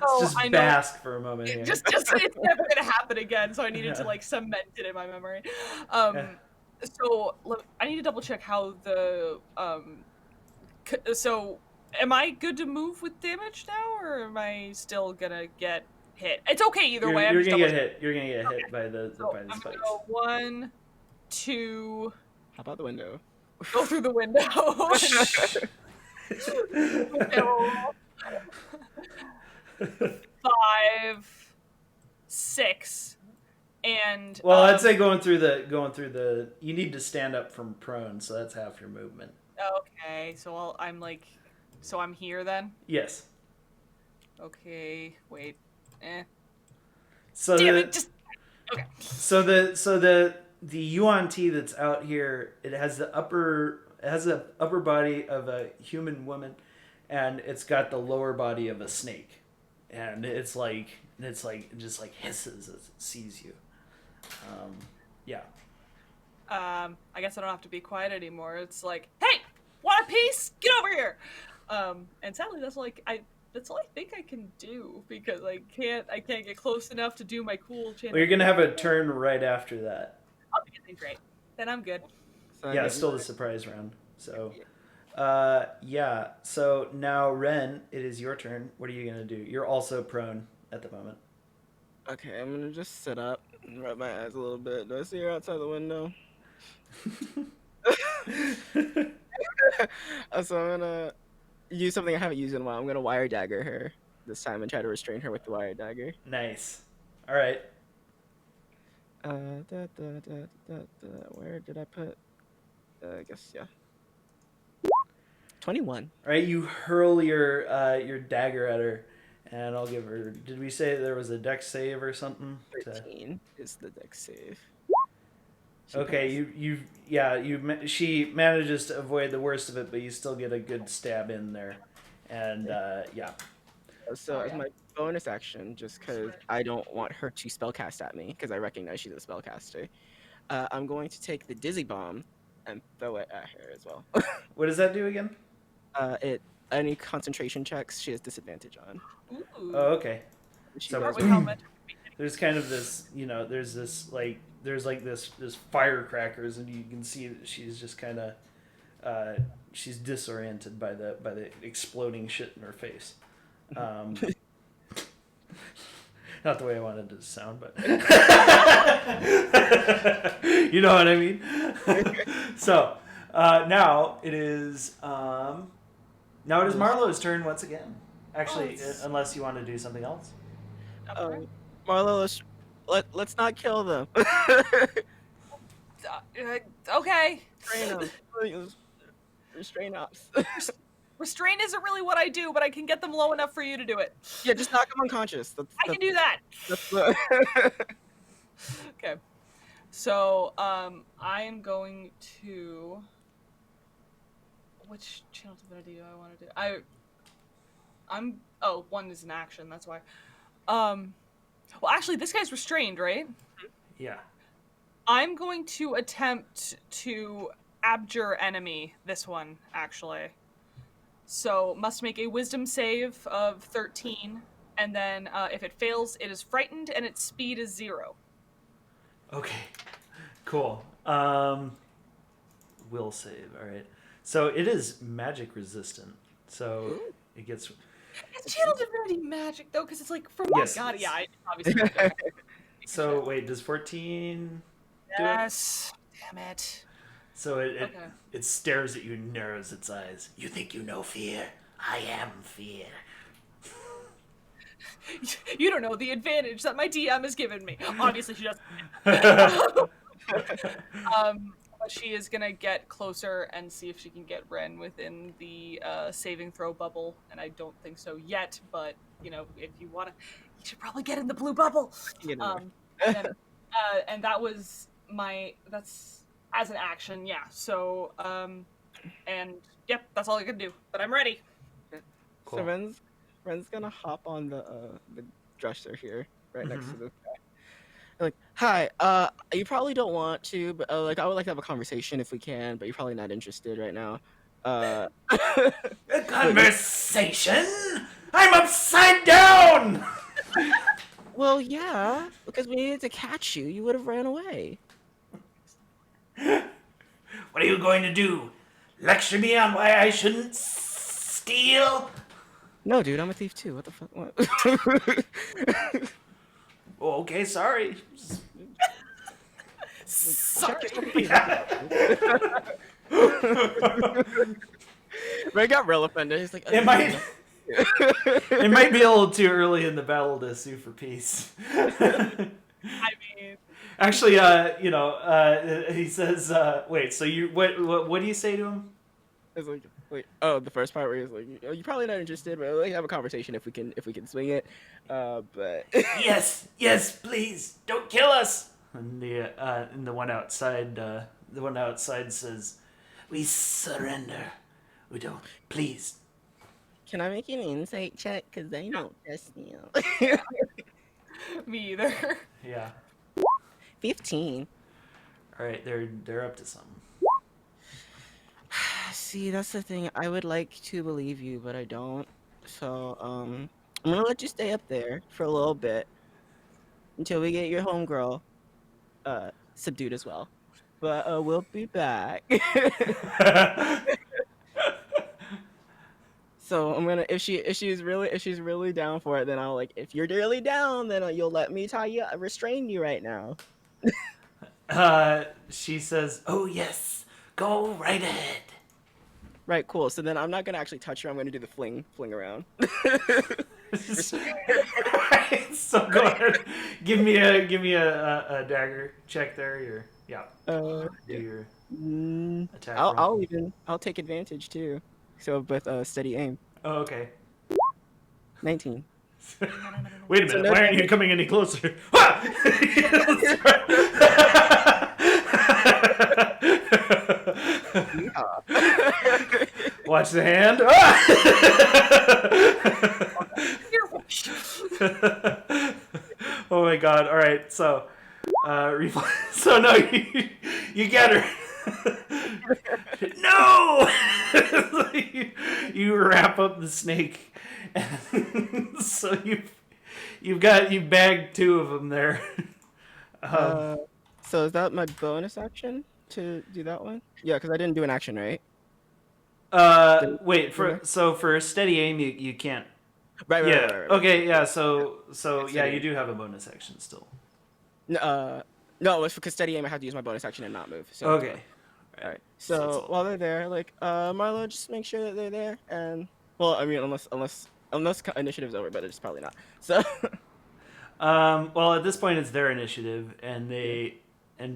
So Just I know bask for a moment here. just it's never gonna happen again. So I needed to like cement it in my memory. So I need to double check how the So am I good to move with damage now, or am I still gonna get hit? It's okay either way. You're gonna get hit. You're gonna get hit by the by the I'm spikes. gonna go 1, 2. how about the window? Go through the window. 5, 6, and Well, I'd say going through the. You need to stand up from prone, so that's half your movement. okay. So so I'm here then. Yes. Okay. Wait. So Damn it! Just okay. So the yuan-ti that's out here, it has the upper body of a human woman, and it's got the lower body of a snake, and it just like hisses as it sees you. Yeah. I guess I don't have to be quiet anymore. It's like, hey, want a piece? Get over here. And sadly, that's all I think I can do, because I can't get close enough to do my cool chant. Well, you're gonna have a turn right after that. Okay, great. Then I'm good. So Yeah, it's still the surprise round. So, yeah. So now, Ren, it is your turn. What are you gonna do? You're also prone at the moment. Okay, I'm gonna just sit up and rub my eyes a little bit. Do I see her outside the window? So I'm gonna use something I haven't used in a while. I'm gonna wire dagger her this time and try to restrain her with the wire dagger. Nice. All right. Where did I put? I guess yeah. 21. All right. You hurl your dagger at her, and I'll give her. Did we say there was a dex save or something? 13 is the dex save. Okay, she manages to avoid the worst of it, but you still get a good stab in there, and yeah. So as my bonus action, just because I don't want her to spellcast at me, because I recognize she's a spellcaster, I'm going to take the dizzy bomb and throw it at her as well. What does that do again? Any concentration checks she has disadvantage on. Ooh. Oh, okay. So Start with helmet. There's kind of this, there's this this firecrackers, and you can see that she's just kind of she's disoriented by the exploding shit in her face. Not the way I wanted it to sound, but you know what I mean. So now it is Marlowe's turn once again. Actually, unless you want to do something else. Marlowe, let's not kill them. Okay. Restrain them. Restrain ops. Restrain isn't really what I do, but I can get them low enough for you to do it. Yeah, just knock him unconscious. I can do that. That's the... Okay. So, I am going to... Which channel divinity do I want to do? I'm... Oh, one is an action, that's why. Well, actually, this guy's restrained, right? Yeah. I'm going to attempt to abjure enemy this one, actually. So, must make a wisdom save of 13, and then if it fails, it is frightened, and its speed is 0. Okay. Cool. Will save. All right. So it is magic resistant. So it gets. It's channel divinity magic, though, because it's like, from Yes, my god, yes. yeah, I obviously. So wait, does 14 do it? Yes. Damn it. So it Okay. it stares at you and narrows its eyes. You think you know fear? I am fear. You don't know the advantage that my DM has given me. Obviously, she doesn't. But she is gonna get closer and see if she can get Ren within the saving throw bubble. And I don't think so yet. But you know, if you wanna, you should probably get in the blue bubble. And that was that's as an action, yeah. So and yep, that's all I can do. But I'm ready. Cool. So Ren's gonna hop on the dresser here, right next to this guy. Like, hi, you probably don't want to, but like I would like to have a conversation if we can, but you're probably not interested right now. A conversation? I'm upside down! Well, yeah, because we needed to catch you. You would have ran away. What are you going to do? Lecture me on why I shouldn't steal? No, dude, I'm a thief too. What the fuck? What? Oh, okay, sorry. Sorry. Yeah. Ray got real offended. He's like, It might be a little too early in the battle to sue for peace. I mean, Actually, he says, wait, so what do you say to him? It's like, wait, oh, the first part where he's like, you're probably not interested, but like have a conversation if we can swing it. But yes, please, don't kill us. And the one outside, says, we surrender. We don't. Please. Can I make an insight check? Because I don't trust you. me either. Yeah. 15. All right, they're up to something. See, that's the thing. I would like to believe you, but I don't. So, I'm gonna let you stay up there for a little bit until we get your homegirl subdued as well. But we'll be back. So I'm gonna if she's really down for it, then I'll like if you're really down, then you'll let me restrain you right now. She says, "Oh yes, go right ahead." Right, cool. So then I'm not gonna actually touch her. I'm gonna do the fling around. So go ahead, give me a dagger check there. Do your attack. I'll take advantage too. So with steady aim. Oh, okay. 19. Wait a minute. no Why aren't you coming any closer? Watch the hand. Oh my god. All right. So, so no, you get her. No! You wrap up the snake, and so you've bagged 2 of them there. So is that my bonus action to do that one? Yeah, because I didn't do an action, right? Wait for a steady aim you can't. Right. Okay. Yeah. So yeah, you do have a bonus action still. No, it's because steady aim I have to use my bonus action and not move. So Okay. All right. So while they're there, like Marlowe, just make sure that they're there, and well, I mean, unless initiative's over, but it's probably not. So. Well, at this point, it's their initiative, and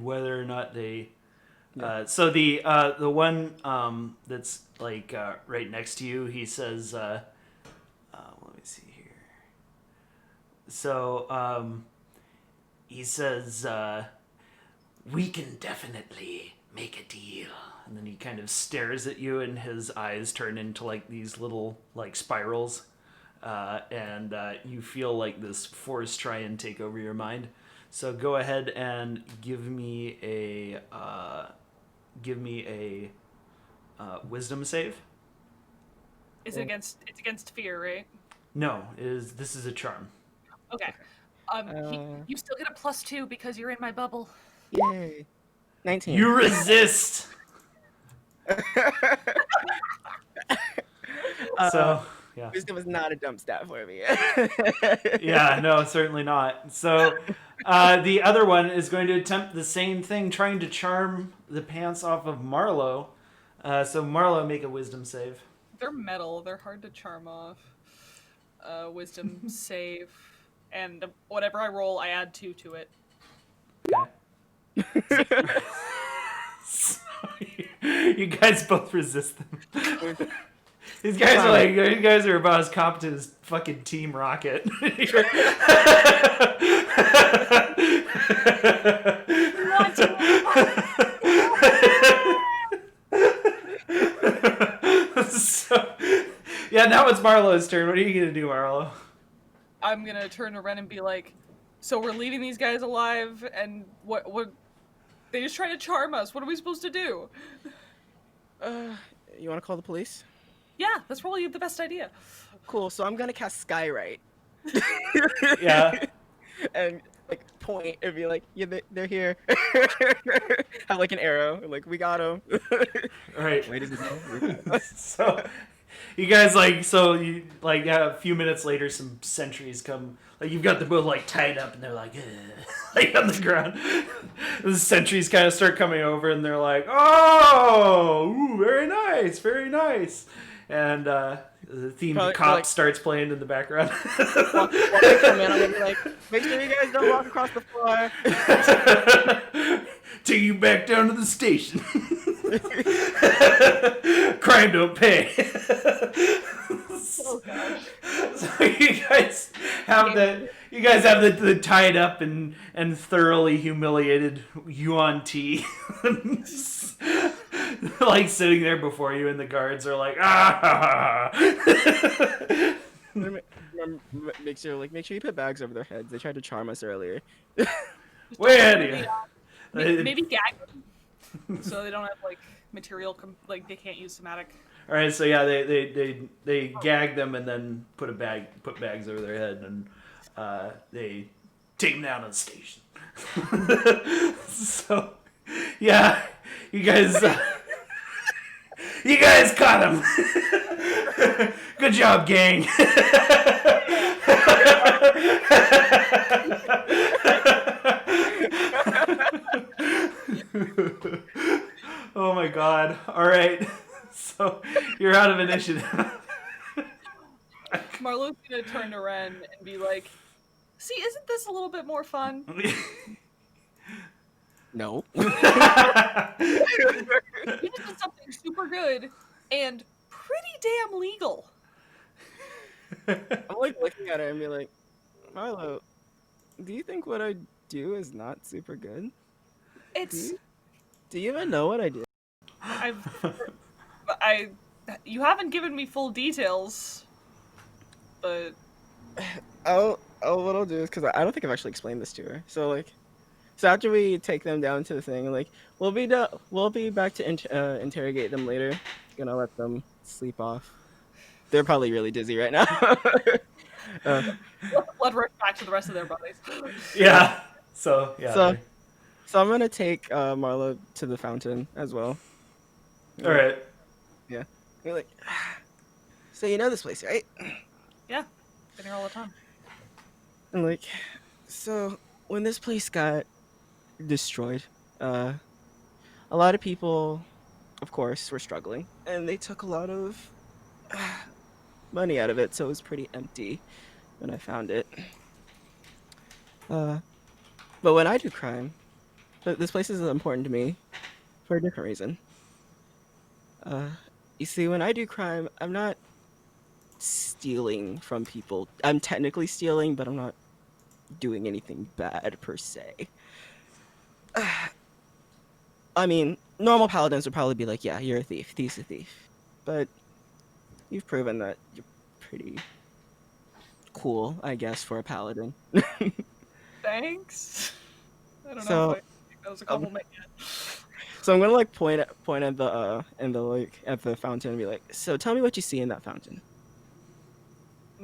whether or not they So the one that's like right next to you, he says, let me see here. So he says, we can definitely make a deal. And then he kind of stares at you, and his eyes turn into like these little like spirals, and you feel like this force try and take over your mind. So go ahead and give me a wisdom save. Is it against? It's against fear, right? No, this is a charm. Okay. You still get a +2 because you're in my bubble. Yay. 19. You resist. So yeah. Wisdom was not a dump stat for me. Yeah, no, certainly not. So the other one is going to attempt the same thing, trying to charm the pants off of Marlowe. So Marlowe, make a wisdom save. They're metal. They're hard to charm off. Wisdom save, and whatever I roll, I add 2 to it. Okay. So you guys both resist them. These guys are like, you guys are about as competent as fucking Team Rocket. So, yeah, now it's Marlowe's turn. What are you gonna do, Marlowe? I'm gonna turn to Ren and be like, so we're leaving these guys alive, and what they just trying to charm us. What are we supposed to do? You want to call the police? Yeah, that's probably the best idea. Cool. So I'm gonna cast Skywrite. Yeah. And like point and be like, yeah, they're here. Have like an arrow. Like, we got them. All right. Wait, is it? So you guys you a few minutes later, some sentries come. Like, you've got them both like tied up, and they're like, like on the ground. The sentries kind of start coming over, and they're like, oh, ooh, very nice, very nice. And the theme cop starts playing in the background. While they come in, I'm gonna be like, make sure you guys don't walk across the floor. Take you back down to the station. Crime don't pay. Oh gosh. So you guys have the tied up and thoroughly humiliated yuan-ti like sitting there before you, and the guards are like, ah. Make sure you put bags over their heads. They tried to charm us earlier. Way ahead of you. Maybe gag them so they don't have like material like they can't use somatic. All right, so yeah, they gag them and then put bags over their head, and they take them down to the station. So yeah, you guys caught him. Good job, gang. Oh my god. All right. So you're out of initiative. Marlowe's gonna turn to Ren and be like, see, isn't this a little bit more fun? No. You just did something super good and pretty damn legal. I'm like looking at her and be like, Marlowe, do you think what I do is not super good? Do you even know what I do? You haven't given me full details, but What I'll do is, because I don't think I've actually explained this to her. So after we take them down to the thing, like, we'll be back to interrogate them later. Gonna let them sleep off. They're probably really dizzy right now. blood rush back to the rest of their bodies. Yeah. So yeah. So I'm gonna take Marlowe to the fountain as well. All right. Yeah. You're like, so you know this place, right? Yeah, been here all the time. And like, so when this place got destroyed, a lot of people, of course, were struggling, and they took a lot of money out of it, so it was pretty empty when I found it. But when I do crime, this place is important to me. for a different reason. You see, when I do crime, I'm not stealing from people. I'm technically stealing, but I'm not doing anything bad per se. I mean, normal paladins would probably be like, yeah, you're a thief. Thief's a thief. But you've proven that you're pretty cool, I guess, for a paladin. Thanks. I don't know So, if I think that was a compliment yet. so I'm gonna like point at the at the fountain and be like, so tell me what you see in that fountain.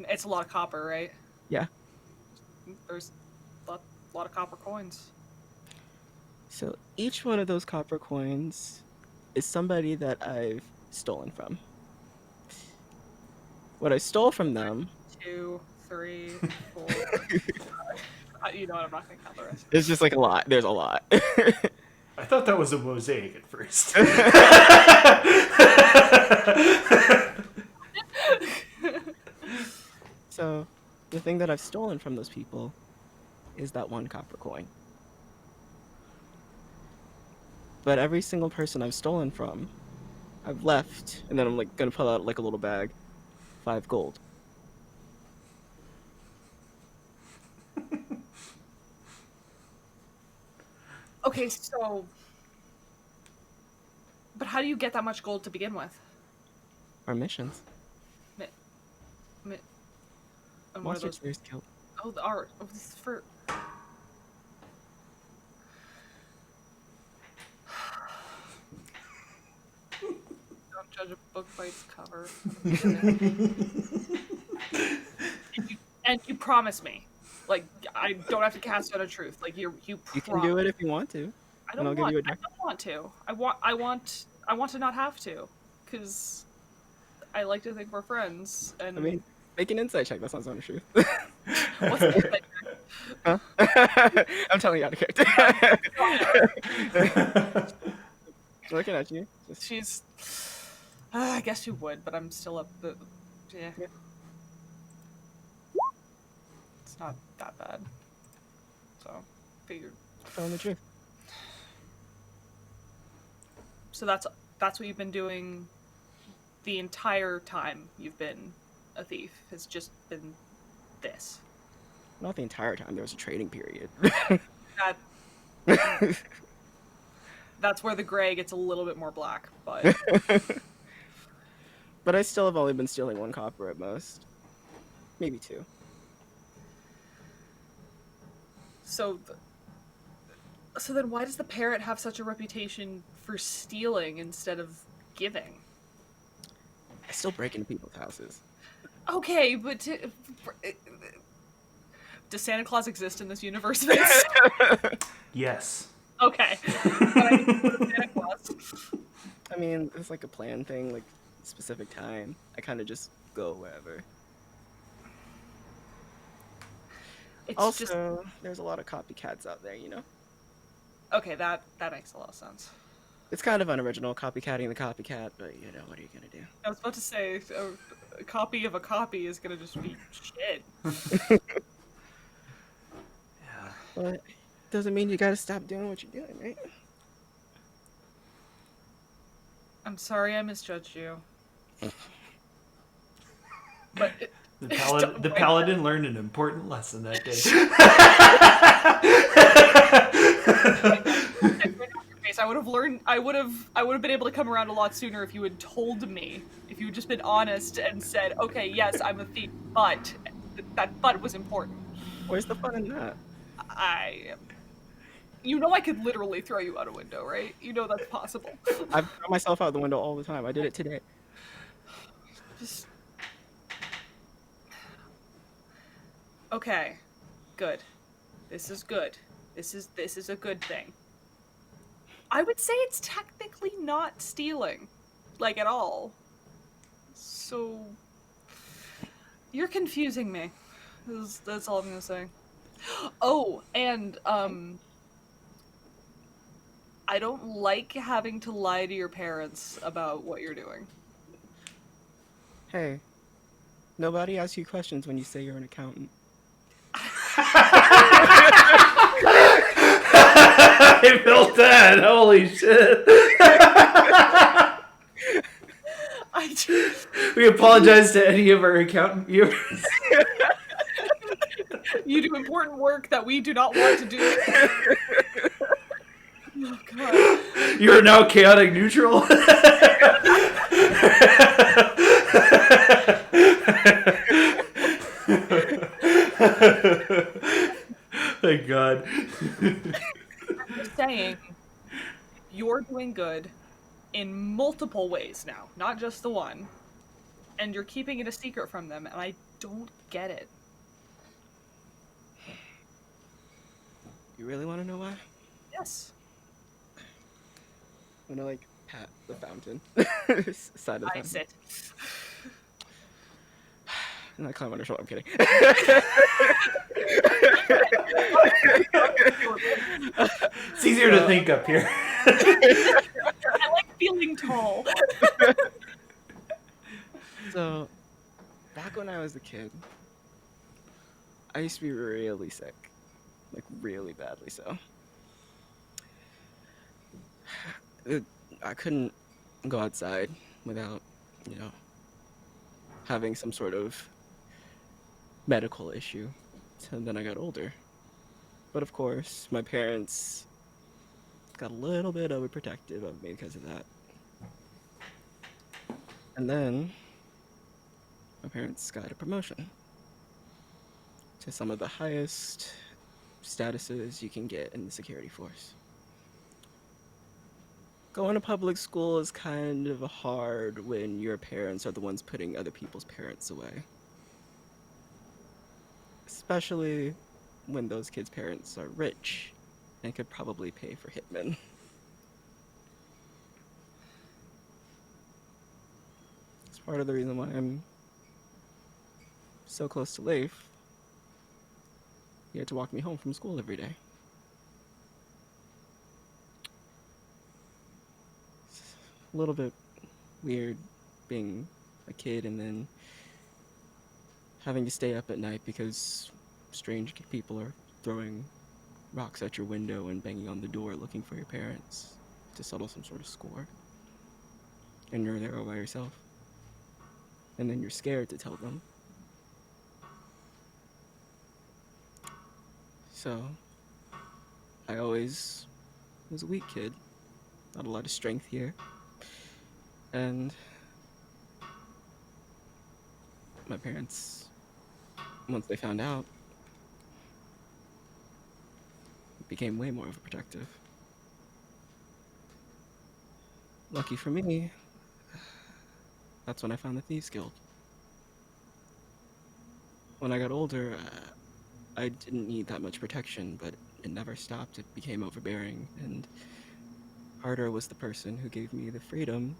It's a lot of copper, right? Yeah. There's a lot of copper coins. So each one of those copper coins is somebody that I've stolen from. What I stole from them 2, 3, 4. You know what? I'm not gonna count the rest. is just like a lot. There's a lot. I thought that was a mosaic at first. So the thing that I've stolen from those people is that one copper coin. But every single person I've stolen from, I've left, and then I'm like gonna pull out like a little bag, 5 gold. Okay, so. But how do you get that much gold to begin with? Our missions. And what are Monster those? Tears Guild. Oh, the art. Oh, this is for. Don't judge a book by its cover. And you promise me, like I don't have to cast out a truth. Like you You can do it if you want to. I don't and I'll want. give you a I don't want to. I want to not have to, because I like to think we're friends. And I mean, make an insight check. That's not sound truth. what's the insight check? Huh? I'm telling you out of character. Looking at you. Just... She's. I guess she would, but I'm still up. Yeah. It's not that bad. So, figured. telling the truth. So that's what you've been doing the entire time you've been a thief. Has just been this. Not the entire time. There was a trading period. That's where the gray gets a little bit more black, but But I still have only been stealing 1 copper at most. Maybe 2. so then why does the parrot have such a reputation for stealing instead of giving? I still break into people's houses. Okay, but does Santa Claus exist in this universe? Vince? Yes. Okay. Santa Claus. I mean, it's like a plan thing, like specific time. I kind of just go wherever. It's Also, just there's a lot of copycats out there, you know? okay. That makes a lot of sense. It's kind of unoriginal, copycatting the copycat, but you know, what are you gonna do? I was about to say a copy of a copy is gonna just be shit. Yeah. But doesn't mean you gotta stop doing what you're doing, right? I'm sorry I misjudged you. But The paladin learned an important lesson that day. I would have been able to come around a lot sooner if you had told me. If you had just been honest and said, okay, yes, I'm a thief, but that but was important. Where's the fun in that? You know I could literally throw you out a window, right? You know that's possible. I've thrown myself out the window all the time. I did it today. Just... Okay, good. This is good. This is a good thing. I would say it's technically not stealing, like at all. So you're confusing me. That's all I'm gonna say. Oh, and I don't like having to lie to your parents about what you're doing. Hey, nobody asks you questions when you say you're an accountant. I felt that. Holy shit. We apologize to any of our accountant viewers. You do important work that we do not want to do. Oh god. You are now chaotic neutral. Thank God. I'm just saying, you're doing good in multiple ways now, not just the one. And you're keeping it a secret from them, and I don't get it. You really want to know why? Yes. I'm gonna like pat the fountain side of the I fountain. sit. And I climb on her shoulder. I'm kidding. It's easier to think up here. I like feeling tall. So, back when I was a kid, I used to be really sick. Like, really badly so. I couldn't go outside without, having some sort of medical issue. And then I got older. But of course, my parents got a little bit overprotective of me because of that. And then my parents got a promotion to some of the highest statuses you can get in the security force. Going to public school is kind of hard when your parents are the ones putting other people's parents away. Especially when those kids' parents are rich and could probably pay for hitmen. It's part of the reason why I'm so close to Leif. He had to walk me home from school every day. It's a little bit weird being a kid and then having to stay up at night because strange people are throwing rocks at your window and banging on the door looking for your parents to settle some sort of score. And you're there all by yourself. And then you're scared to tell them. So, I always was a weak kid. Not a lot of strength here. And my parents, once they found out, became way more overprotective. Lucky for me, that's when I found the Thieves Guild. When I got older, I didn't need that much protection, but it never stopped. It became overbearing, and Harder was the person who gave me the freedom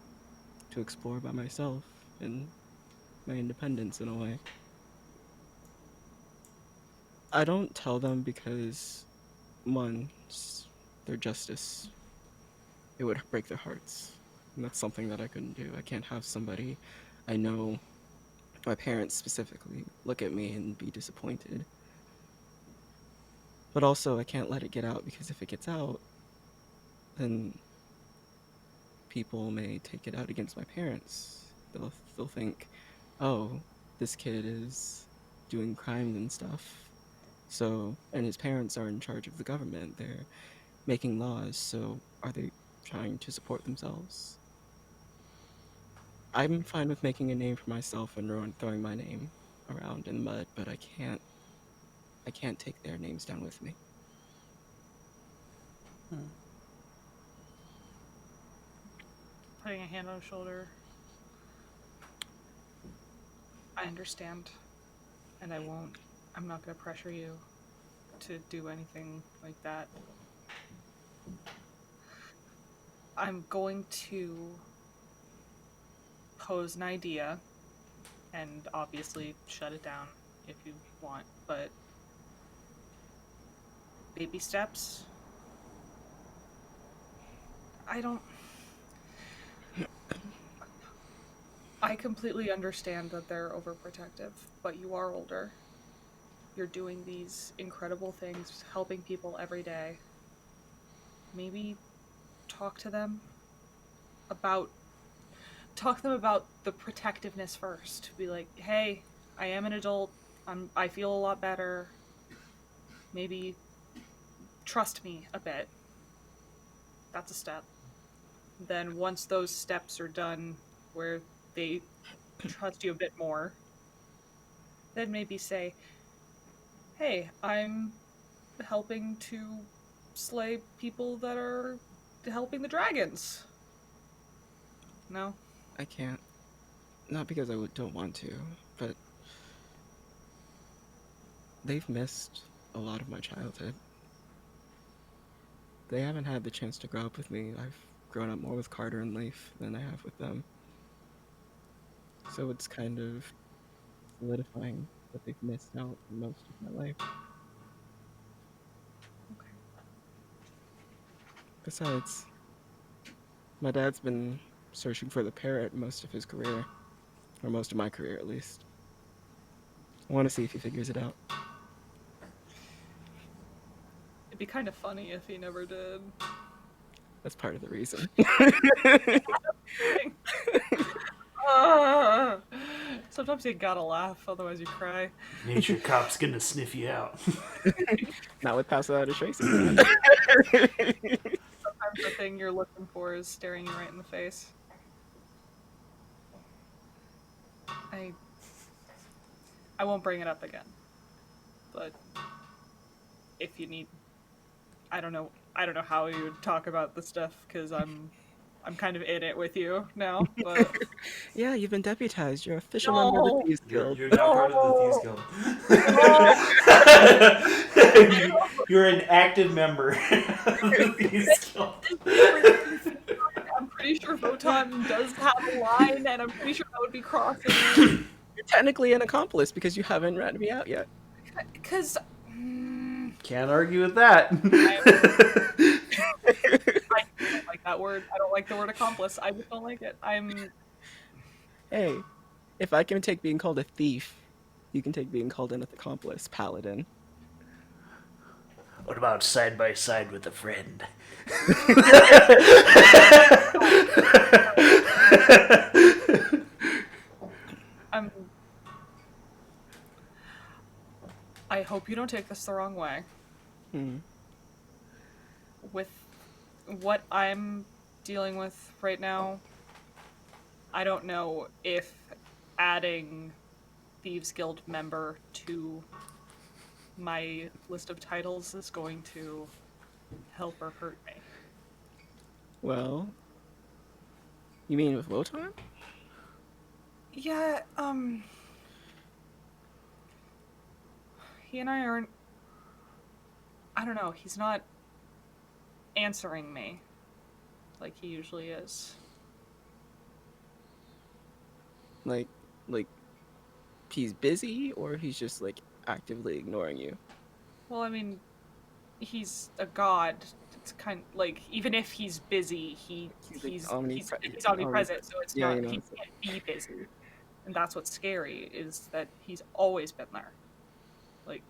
to explore by myself and my independence in a way. I don't tell them because, one, their justice, it would break their hearts. And that's something that I couldn't do. I can't have somebody I know, my parents specifically, look at me and be disappointed. But also, I can't let it get out because if it gets out, then people may take it out against my parents. They'll think, oh, this kid is doing crimes and stuff. So, and his parents are in charge of the government. They're making laws, so are they trying to support themselves? I'm fine with making a name for myself and throwing my name around in the mud, but I can't take their names down with me. Putting a hand on his shoulder. I understand. And I won't. I'm not going to pressure you to do anything like that. I'm going to pose an idea and obviously shut it down if you want, but baby steps. I completely understand that they're overprotective, but you are older. You're doing these incredible things, helping people every day. maybe talk to them about the protectiveness first. Be like, hey, I am an adult. I feel a lot better. Maybe trust me a bit. That's a step. Then once those steps are done where they trust you a bit more, then maybe say, hey, I'm helping to slay people that are helping the dragons. No? I can't. Not because don't want to, but they've missed a lot of my childhood. They haven't had the chance to grow up with me. I've grown up more with Carter and Leaf than I have with them. So it's kind of solidifying that they've missed out most of my life. Okay. Besides, my dad's been searching for the parrot most of his career, or most of my career at least. I want to see if he figures it out. It'd be kind of funny if he never did. That's part of the reason. Sometimes you gotta laugh, otherwise you cry. Nature cop's gonna sniff you out. Not with Pass Without a Trace. Sometimes the thing you're looking for is staring you right in the face. I won't bring it up again. But if you need, I don't know how you would talk about the stuff because I'm kind of in it with you now. But Yeah, you've been deputized. You're official member of the Thieves Guild. You're not part of the Thieves Guild. You're an active member of the Thieves Guild. I'm pretty sure Votan does have a line, and I'm pretty sure that would be crossing. You're technically an accomplice because you haven't ratted me out yet. Because can't argue with that. I don't like that word. I don't like the word accomplice. I just don't like it. Hey, if I can take being called a thief, you can take being called an accomplice, Paladin. What about side by side with a friend? I hope you don't take this the wrong way. With what I'm dealing with right now, I don't know if adding Thieves Guild member to my list of titles is going to help or hurt me. Well, you mean with Wotan? Yeah, he and I aren't, I don't know, he's not answering me like he usually is. Like he's busy, or he's just like actively ignoring you? Well, I mean, he's a god. It's kind of like, even if he's busy, he's omnipresent, so it's not, he can't be busy. And that's what's scary, is that he's always been there. Like,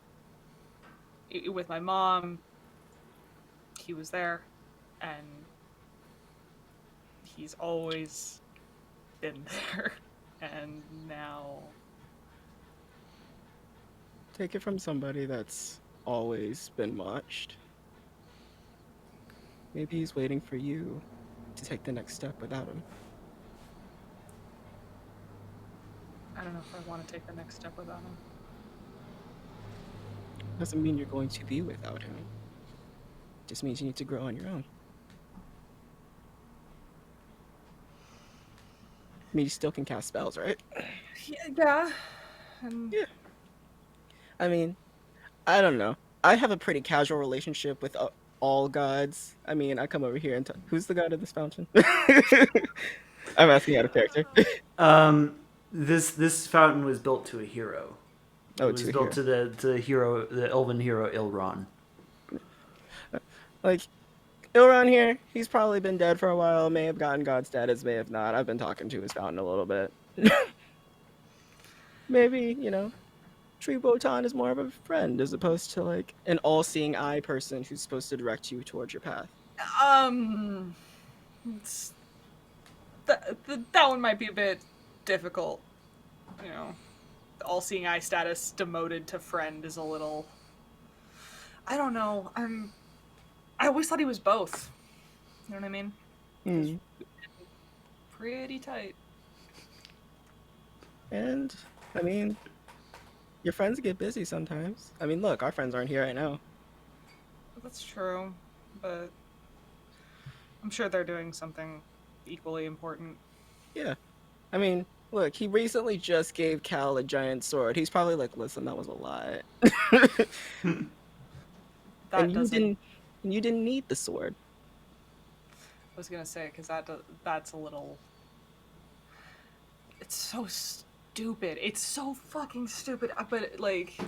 with my mom, he was there, and he's always been there. And now... Take it from somebody that's always been watched. Maybe he's waiting for you to take the next step without him. I don't know if I want to take the next step without him. Doesn't mean you're going to be without him. Just means you need to grow on your own. I mean, you still can cast spells, right? Yeah. Yeah. I mean, I don't know. I have a pretty casual relationship with all gods. I mean, I come over here and who's the god of this fountain? I'm asking out of character. This fountain was built to a hero. It was built to the hero, the elven hero Ilron. Like, Ilron here, he's probably been dead for a while, may have gotten god status, may have not. I've been talking to his fountain a little bit. Maybe, Tree Wotan is more of a friend as opposed to like an all-seeing eye person who's supposed to direct you towards your path. It's, that one might be a bit difficult. You know, all-seeing eye status demoted to friend is a little. I don't know. I always thought he was both. You know what I mean? Hmm. Pretty tight. And I mean, your friends get busy sometimes. I mean, look, our friends aren't here right now. That's true, but I'm sure they're doing something equally important. Yeah. I mean, look, he recently just gave Cal a giant sword. He's probably like, listen, that was a lot. That and doesn't. you didn't need the sword. I was gonna say because that's a little. It's so stupid. It's so fucking stupid. But like,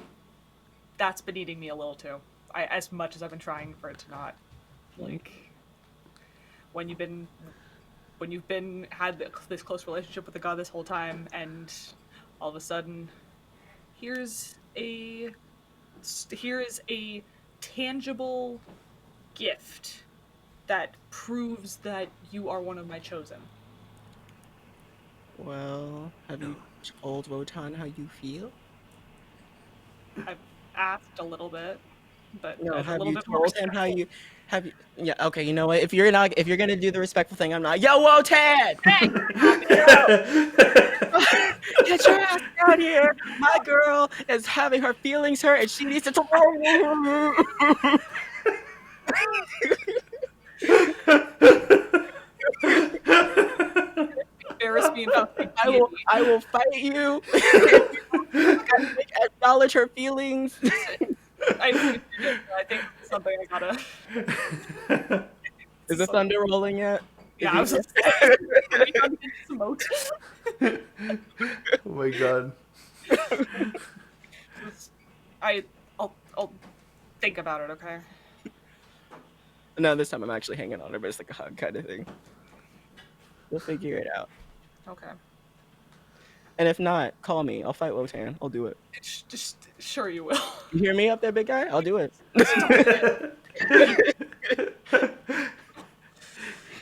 that's been eating me a little too. As much as I've been trying for it to not, like, when you've been had this close relationship with the god this whole time, and all of a sudden, here is a tangible gift that proves that you are one of my chosen. Well, have you told Wotan how you feel? I've asked a little bit, but No, a have little you bit more told him how respectful. you have you yeah, okay, you know what? If you're gonna do the respectful thing, I'm not, yo, Wotan! Hey! Get your ass down here! My girl is having her feelings hurt and she needs to talk. Embarrass me about my deity. I will fight you if you acknowledge her feelings. I appreciate it. I think it's something I gotta. Is the thunder rolling yet? Yeah, Is I was he- just saying, are we done getting smoked? Oh my god. I'll think about it, okay? No, this time I'm actually hanging on her, but it's like a hug kind of thing. We'll figure it out. Okay. And if not, call me. I'll fight Wotan. I'll do it. Just sure you will. You hear me up there, big guy? I'll do it.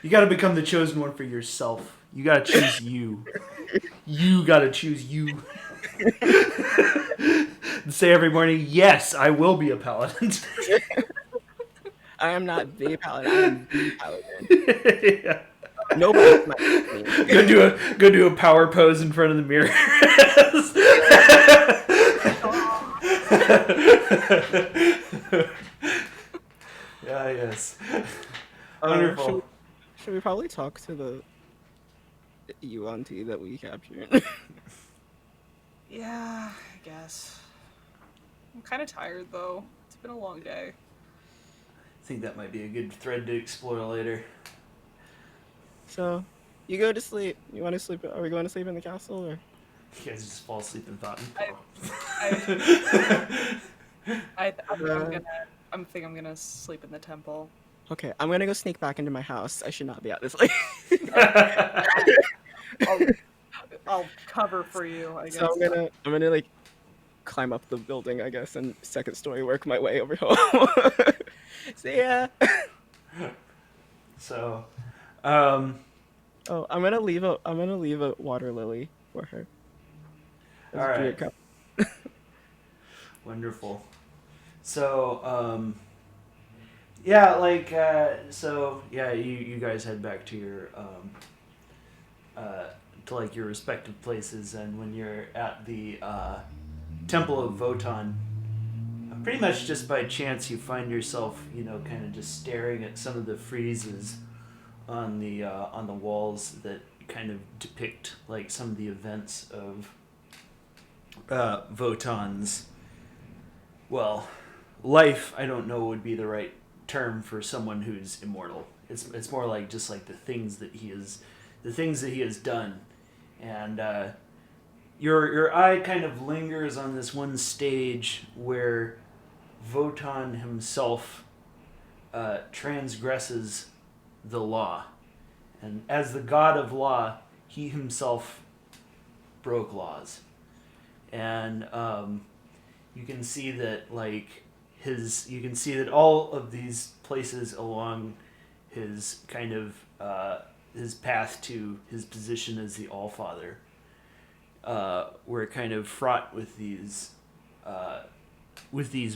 You gotta become the chosen one for yourself. You gotta choose you. You gotta choose you. And say every morning, yes, I will be a paladin. I am not the paladin. I am the paladin. Yeah. Nobody's my enemy. Go do a power pose in front of the mirror. Yeah, yes. Wonderful. Should we probably talk to the yuan-ti that we captured? Yeah, I guess. I'm kind of tired though. It's been a long day. I think that might be a good thread to explore later. So, you go to sleep. You want to sleep? Are we going to sleep in the castle or? You guys just fall asleep in thought. I think I'm gonna sleep in the temple. Okay, I'm gonna go sneak back into my house. I should not be out this late. I'll cover for you, I guess. So I'm gonna like climb up the building, I guess, and second story work my way over home. See ya. So, oh, I'm gonna leave a water lily for her. all right. Wonderful. So, yeah, like, you guys head back to your, to like your respective places, and when you're at the, Temple of Votan, pretty much just by chance you find yourself, kind of just staring at some of the friezes on the walls that kind of depict, like, some of the events of, Votan's, well, life. I don't know would be the right term for someone who's immortal. It's more like just like the things that he has done, and your eye kind of lingers on this one stage where Votan himself transgresses the law, and as the god of law, he himself broke laws, and you can see that all of these places along his kind of his path to his position as the Allfather were kind of fraught with these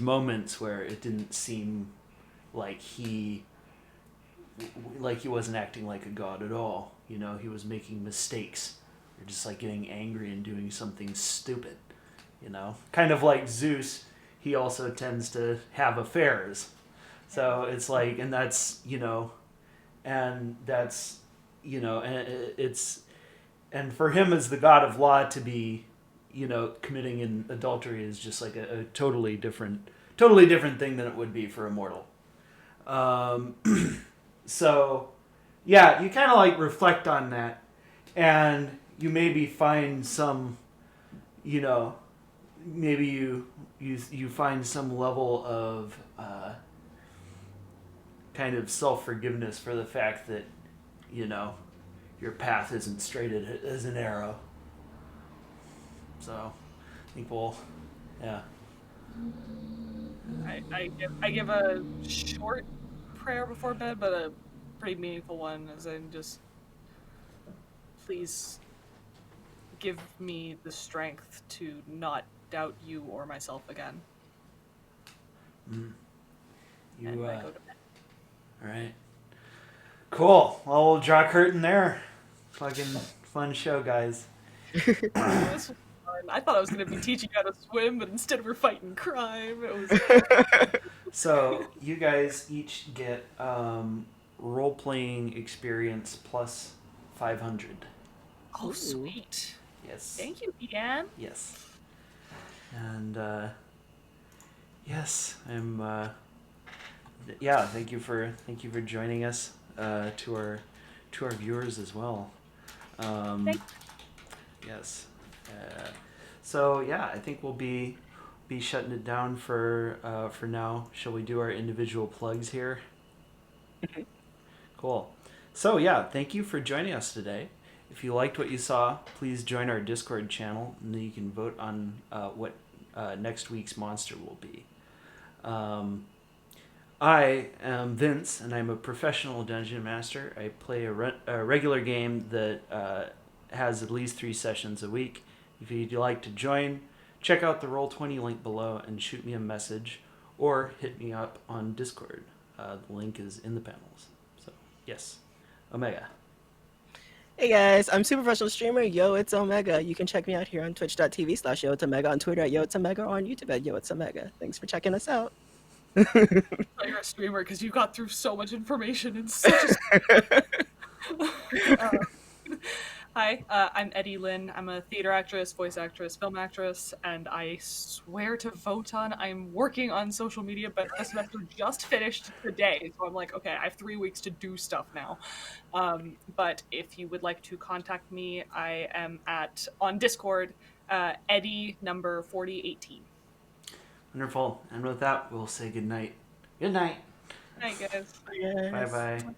moments where it didn't seem like he wasn't acting like a god at all. You know, he was making mistakes or just like getting angry and doing something stupid. You know, kind of like Zeus, he also tends to have affairs. So it's like, and that's, you know, and that's, you know, and it's, and for him as the god of law to be, you know, committing an adultery is just like a totally different thing than it would be for a mortal. Um, so, yeah, you kind of like reflect on that, and you maybe find some, you know, maybe you find some level of kind of self-forgiveness for the fact that, you know, your path isn't straight as an arrow. So, I think yeah. I give a short prayer before bed, but a pretty meaningful one, as in just, please give me the strength to not doubt you or myself again. Mm. And I go to bed. All right. Cool. Well, we'll draw a curtain there. Fucking fun show, guys. This was fun. I thought I was going to be teaching how to swim, but instead we're fighting crime. It was. So you guys each get role-playing experience plus 500. Oh, sweet. Yes. Thank you, Ian. Yes. And yes, I'm. Yeah, thank you for joining us. To our viewers as well. Yes. So yeah, I think we'll be shutting it down for now. Shall we do our individual plugs here? Cool. So yeah, thank you for joining us today. If you liked what you saw, please join our Discord channel, and then you can vote on what next week's monster will be. I am Vince, and I'm a professional dungeon master. I play a regular game that has at least 3 sessions a week. If you'd like to join, check out the Roll20 link below and shoot me a message, or hit me up on Discord. The link is in the panels. So, yes. Omega. Hey guys, I'm super professional streamer, Yo It's Omega. You can check me out here on twitch.tv/Yo It's Omega, on Twitter at Yo It's Omega, or on YouTube at Yo It's Omega. Thanks for checking us out. You're a streamer because you got through so much information in such a... Hi, I'm Eddie Lynn. I'm a theater actress, voice actress, film actress, and I swear to Voton, I'm working on social media, but the semester just finished today, so I'm like, okay, I have 3 weeks to do stuff now. But if you would like to contact me, I am on Discord, Eddie number 4018. Wonderful. And with that, we'll say good night. Good night. Night, guys. Yes. Bye-bye.